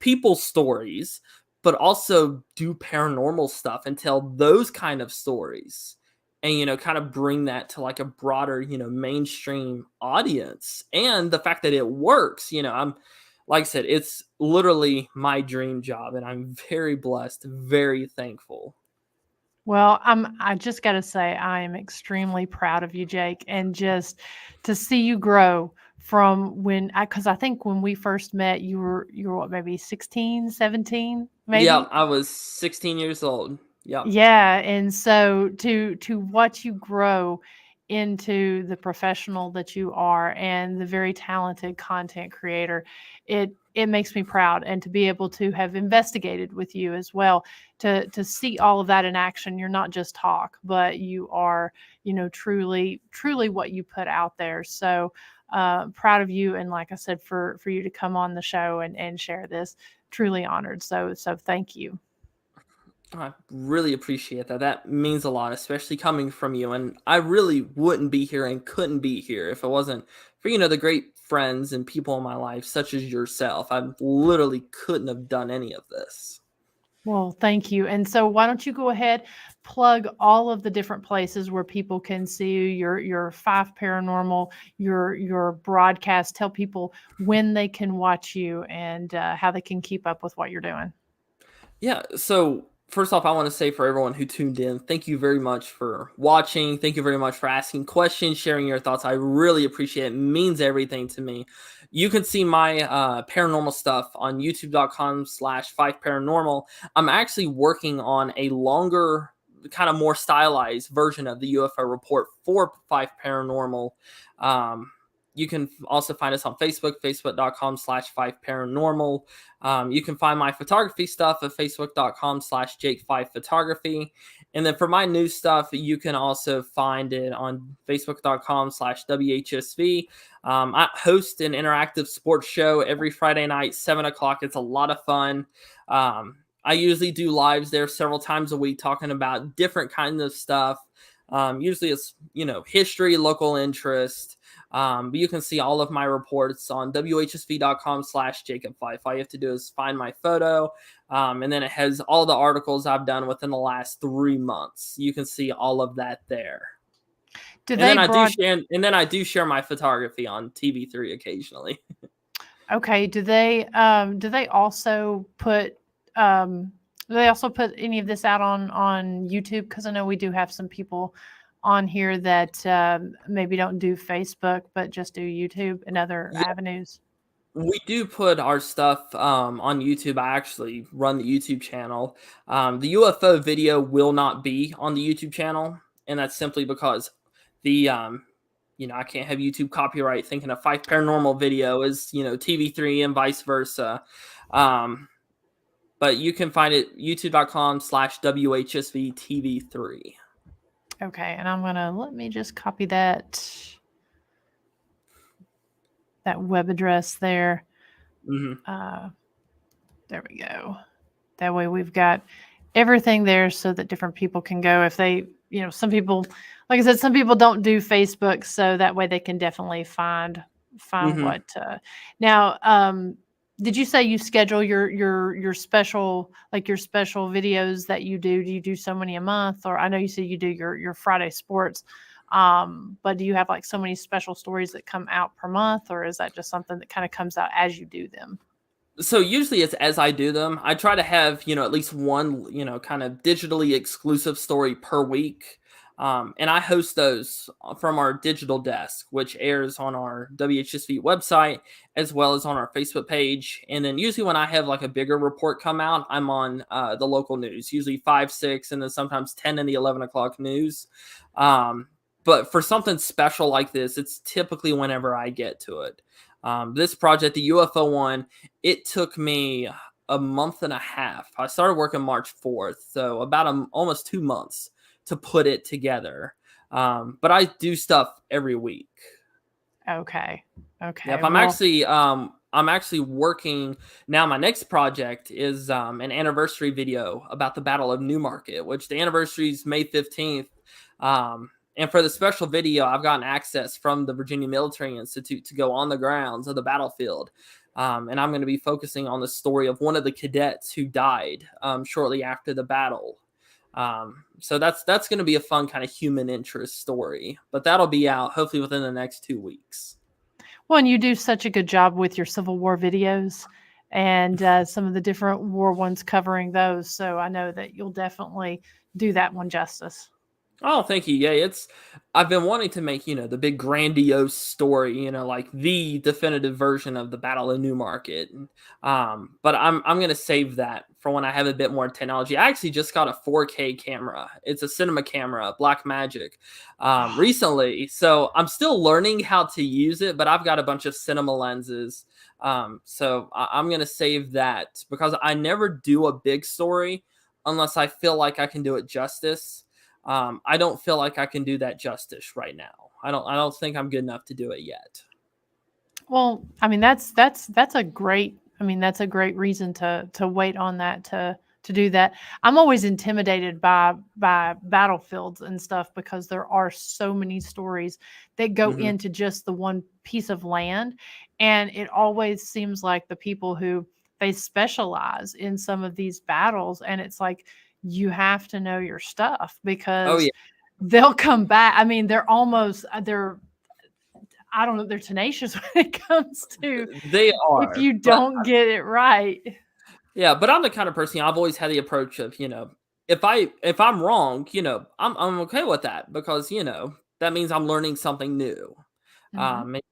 people's stories, but also do paranormal stuff and tell those kind of stories and, kind of bring that to like a broader, mainstream audience. And the fact that it works, like I said, it's literally my dream job and I'm very blessed, very thankful. Well, I just got to say, I am extremely proud of you, Jake, and just to see you grow from because I think when we first met, you were what, maybe 16, 17, Yeah, maybe? I was 16 years old. Yeah. Yeah, and so to watch you grow into the professional that you are and the very talented content creator, it makes me proud, and to be able to have investigated with you as well, to see all of that in action. You're not just talk, but you are, truly what you put out there. So proud of you, and like I said, for you to come on the show and share this, truly honored. So thank you. I really appreciate that. That means a lot, especially coming from you. And I really wouldn't be here and couldn't be here if it wasn't for, the great friends and people in my life, such as yourself. I literally couldn't have done any of this. Well, thank you. And so why don't you go ahead, plug all of the different places where people can see you, your Five Paranormal, your broadcast. Tell people when they can watch you, and how they can keep up with what you're doing. Yeah. So, first off, I want to say for everyone who tuned in, thank you very much for watching. Thank you very much for asking questions, sharing your thoughts. I really appreciate it. It means everything to me. You can see my paranormal stuff on youtube.com/Fife Paranormal. I'm actually working on a longer, kind of more stylized version of the UFO report for Fife Paranormal. Um, you can also find us on Facebook, facebook.com/Fife Paranormal. You can find my photography stuff at facebook.com/Jake5 Photography. And then for my new stuff, you can also find it on facebook.com/WHSV. I host an interactive sports show every Friday night, 7 o'clock. It's a lot of fun. I usually do lives there several times a week talking about different kinds of stuff. Usually it's, history, local interest. But you can see all of my reports on WHSV.com/Jacob Fife. All you have to do is find my photo. And then it has all the articles I've done within the last 3 months. You can see all of that there. Do And they then broad? I do share my photography on TV3 occasionally. Okay. Do they also put any of this out on YouTube? Because I know we do have some people on here that maybe don't do Facebook, but just do YouTube and other Yeah, avenues. we do put our stuff on YouTube. I actually run the YouTube channel. The UFO video will not be on the YouTube channel, and that's simply because the I can't have YouTube copyright thinking a Fife Paranormal video is, TV3 and vice versa. But you can find it youtube.com/WHSV TV3. Okay, and let me just copy that web address there. Mm-hmm. There we go. That way we've got everything there so that different people can go. If they, some people, like I said, some people don't do Facebook, so that way they can definitely find Mm-hmm. what. Now, did you say you schedule your special, like your special videos that you do? Do you do so many a month? Or I know you said you do your Friday sports, but do you have like so many special stories that come out per month, or is that just something that kind of comes out as you do them? So usually it's as I do them. I try to have, at least one, kind of digitally exclusive story per week. And I host those from our digital desk, which airs on our WHSV website as well as on our Facebook page. And then usually when I have like a bigger report come out, I'm on the local news, usually 5, 6, and then sometimes 10 in the 11 o'clock news. But for something special like this, it's typically whenever I get to it. This project, the UFO one, it took me a month and a half. I started working March 4th, so about almost 2 months to put it together. But I do stuff every week. Okay. Yeah, if I'm actually working now. My next project is an anniversary video about the Battle of Newmarket, which the anniversary is May 15th. And for the special video, I've gotten access from the Virginia Military Institute to go on the grounds of the battlefield. And I'm going to be focusing on the story of one of the cadets who died shortly after the battle. So that's going to be a fun kind of human interest story. But that'll be out hopefully within the next 2 weeks. Well, and you do such a good job with your Civil War videos and some of the different war ones covering those. So I know that you'll definitely do that one justice. Oh, thank you. Yeah, I've been wanting to make, the big grandiose story, like the definitive version of the Battle of Newmarket. But I'm going to save that for when I have a bit more technology. I actually just got a 4K camera. It's a cinema camera, Blackmagic, recently. So I'm still learning how to use it, but I've got a bunch of cinema lenses. So I'm going to save that because I never do a big story unless I feel like I can do it justice. I don't feel like I can do that justice right now. I don't think I'm good enough to do it yet. Well, I mean that's a great reason to wait on that to do that. I'm always intimidated by battlefields and stuff because there are so many stories that go Mm-hmm. into just the one piece of land, and it always seems like the people who they specialize in some of these battles, and it's like you have to know your stuff Oh because yeah, they'll come back. I mean, they're I don't know, they're tenacious when it comes to they if are. you don't get it right. Yeah, but I'm the kind of person, I've always had the approach of, if I'm wrong, I'm okay with that because, that means I'm learning something new. Mhm. And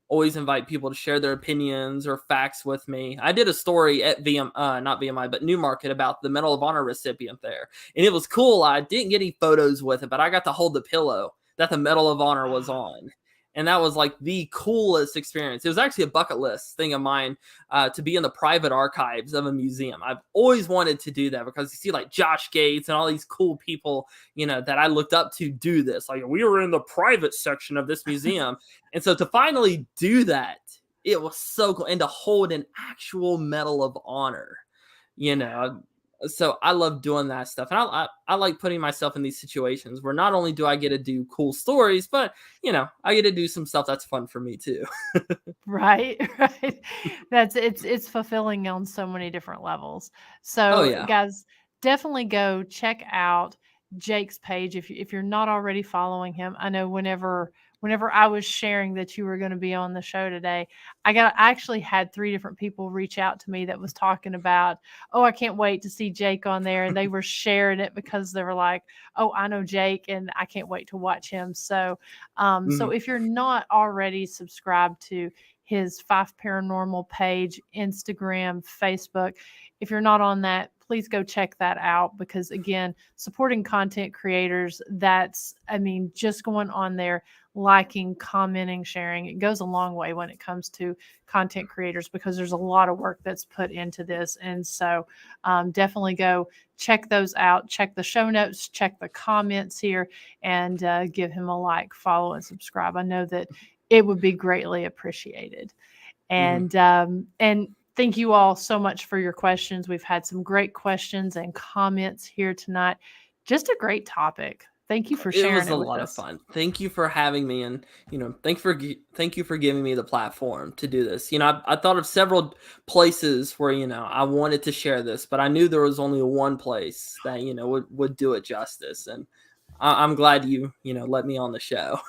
always invite people to share their opinions or facts with me. I did a story at not VMI, but Newmarket about the Medal of Honor recipient there. And it was cool. I didn't get any photos with it, but I got to hold the pillow that the Medal of Honor was on. And that was like the coolest experience. It was actually a bucket list thing of mine, to be in the private archives of a museum. I've always wanted to do that because you see like Josh Gates and all these cool people, that I looked up to do this. Like, we were in the private section of this museum. And so to finally do that, it was so cool. And to hold an actual Medal of Honor, you know. So I love doing that stuff. And I like putting myself in these situations where not only do I get to do cool stories, but, I get to do some stuff that's fun for me too. Right, right. It's fulfilling on so many different levels. Oh, So, yeah. guys, definitely go check out Jake's page if you're not already following him. I know whenever I was sharing that you were going to be on the show today, I actually had 3 different people reach out to me that was talking about, "Oh, I can't wait to see Jake on there." And they were sharing it because they were like, "Oh, I know Jake and I can't wait to watch him." So Mhm. if you're not already subscribed to his Fife Paranormal page, Instagram, Facebook. If you're not on that, please go check that out because, again, supporting content creators, just going on there, liking, commenting, sharing, it goes a long way when it comes to content creators because there's a lot of work that's put into this. And so definitely go check those out, check the show notes, check the comments here, and give him a like, follow, and subscribe. I know that it would be greatly appreciated. Mhm. And thank you all so much for your questions. We've had some great questions and comments here tonight. Just a great topic. Thank you for It sharing was a it with lot of us. fun. Thank you for having me, and thank you for giving me the platform to do this. I thought of several places where I wanted to share this, but I knew there was only one place that would do it justice, and I'm glad you let me on the show.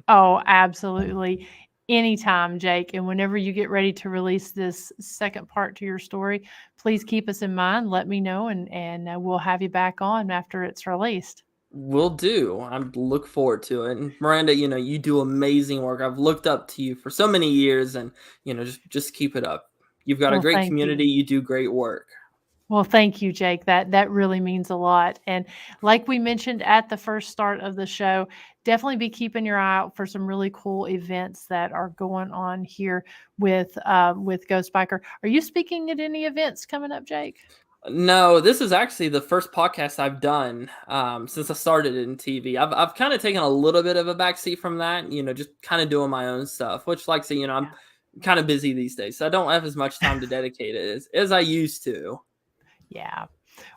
Oh, absolutely. Anytime, Jake. And whenever you get ready to release this second part to your story, please keep us in mind. Let me know, and we'll have you back on after it's released. Will do. I look forward to it. And Miranda, you do amazing work. I've looked up to you for so many years, and just keep it up. You've got a Well, great thank you. community. You do great work. Well, thank you, Jake. That really means a lot. And like we mentioned at the first start of the show, definitely be keeping your eye out for some really cool events that are going on here with Ghost Biker. Are you speaking at any events coming up, Jake? No, this is actually the first podcast I've done, since I started in TV. I've kind of taken a little bit of a backseat from that, just kind of doing my own stuff. Which, like I say, I'm kind of busy these days, so I don't have as much time to dedicate it as I used to. Yeah.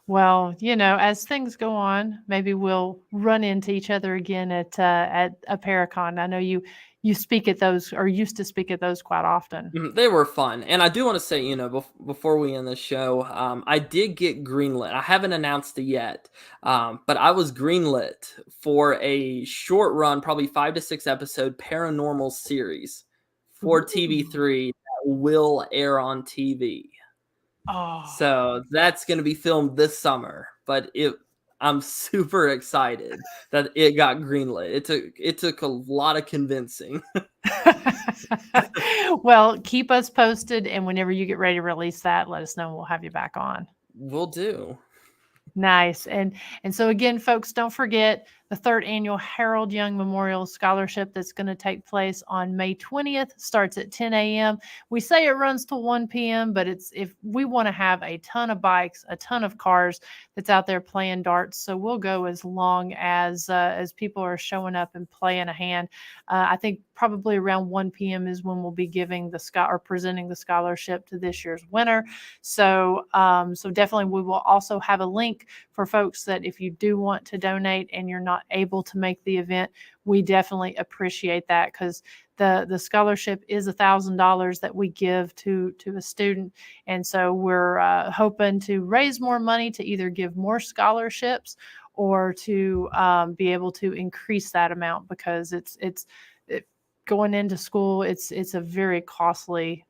Well, as things go on, maybe we'll run into each other again at a Paracon. I know you speak at those or used to speak at those quite often. They were fun, and I do want to say, before we end the show, I did get greenlit. I haven't announced it yet, but I was greenlit for a short run, probably 5 to 6 episode paranormal series for Ooh. TV3 that will air on TV. Oh. So that's going to be filmed this summer, but I'm super excited that it got greenlit. It took a lot of convincing. Well, keep us posted, and whenever you get ready to release that, let us know, and we'll have you back on. Will do. Nice. And so again, folks, don't forget the third annual Harold Young Memorial Scholarship that's going to take place on May 20th, starts at 10 a.m. We say it runs till 1 p.m., but it's if we want to have a ton of bikes, a ton of cars that's out there playing darts. So we'll go as long as people are showing up and playing a hand. I think probably around 1 p.m. is when we'll be giving or presenting the scholarship to this year's winner. So definitely we will also have a link for folks that if you do want to donate and you're not able to make the event, we definitely appreciate that because the scholarship is $1,000 that we give to a student, and so we're hoping to raise more money to either give more scholarships or to be able to increase that amount because going into school, it's a very costly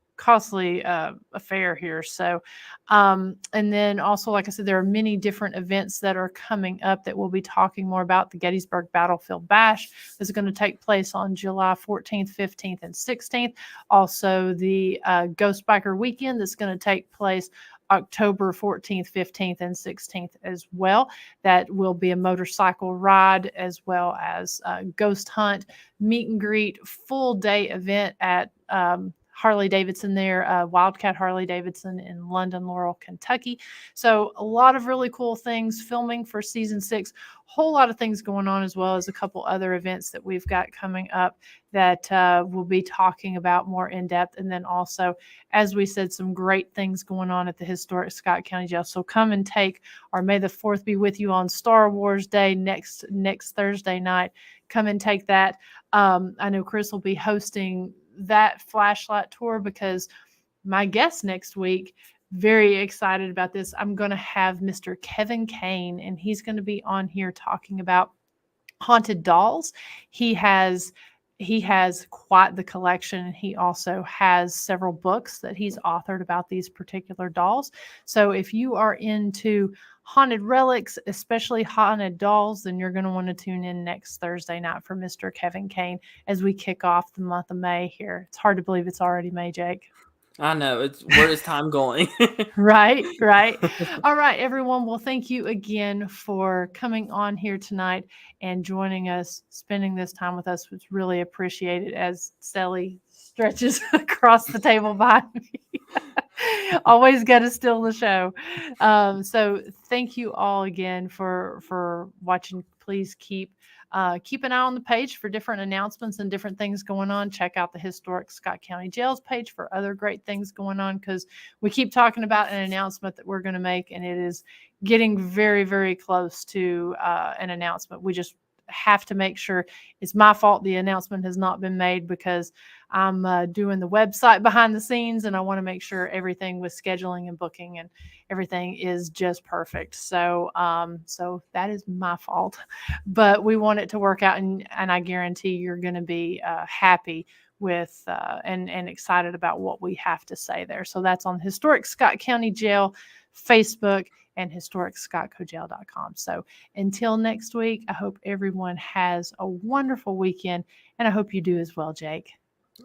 affair here. So, and then also, like I said, there are many different events that are coming up that we'll be talking more about. The Gettysburg Battlefield Bash is going to take place on July 14th, 15th, and 16th. Also, the Ghost Biker Weekend that's going to take place October 14th, 15th, and 16th as well. That will be a motorcycle ride as well as a ghost hunt, meet and greet, full day event at Harley Davidson there, Wildcat Harley Davidson in London, Laurel, Kentucky. So a lot of really cool things filming for season 6. Whole lot of things going on, as well as a couple other events that we've got coming up that we'll be talking about more in depth. And then also, as we said, some great things going on at the historic Scott County Jail. So come and take our May the 4th be with you on Star Wars Day next Thursday night. Come and take that. I know Chris will be hosting that flashlight tour because my guest next week, very excited about this. I'm going to have Mr. Kevin Kane, and he's going to be on here talking about haunted dolls. He has quite the collection. He also has several books that he's authored about these particular dolls. So if you are into haunted relics, especially haunted dolls, then you're going to want to tune in next Thursday night for Mr. Kevin Kane as we kick off the month of May here. It's hard to believe it's already May, Jake. I know. Where is time going? Right. All right, everyone. Well, thank you again for coming on here tonight and joining us, spending this time with us. It's really appreciated as Sally stretches across the table behind me. Always got to steal the show. So thank you all again for watching. Please keep an eye on the page for different announcements and different things going on. Check out the historic Scott County Jails page for other great things going on, because we keep talking about an announcement that we're going to make, and it is getting very, very close to an announcement. We just have to make sure. It's my fault the announcement has not been made, because I'm doing the website behind the scenes, and I want to make sure everything with scheduling and booking and everything is just perfect. So that is my fault, but we want it to work out, and I guarantee you're going to be happy with and excited about what we have to say there. So that's on Historic Scott County Jail Facebook and historicscottcojail.com. So until next week, I hope everyone has a wonderful weekend, and I hope you do as well, Jake.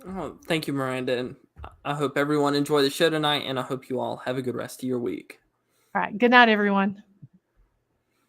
Oh, thank you, Miranda. And I hope everyone enjoyed the show tonight, and I hope you all have a good rest of your week. All right. Good night, everyone.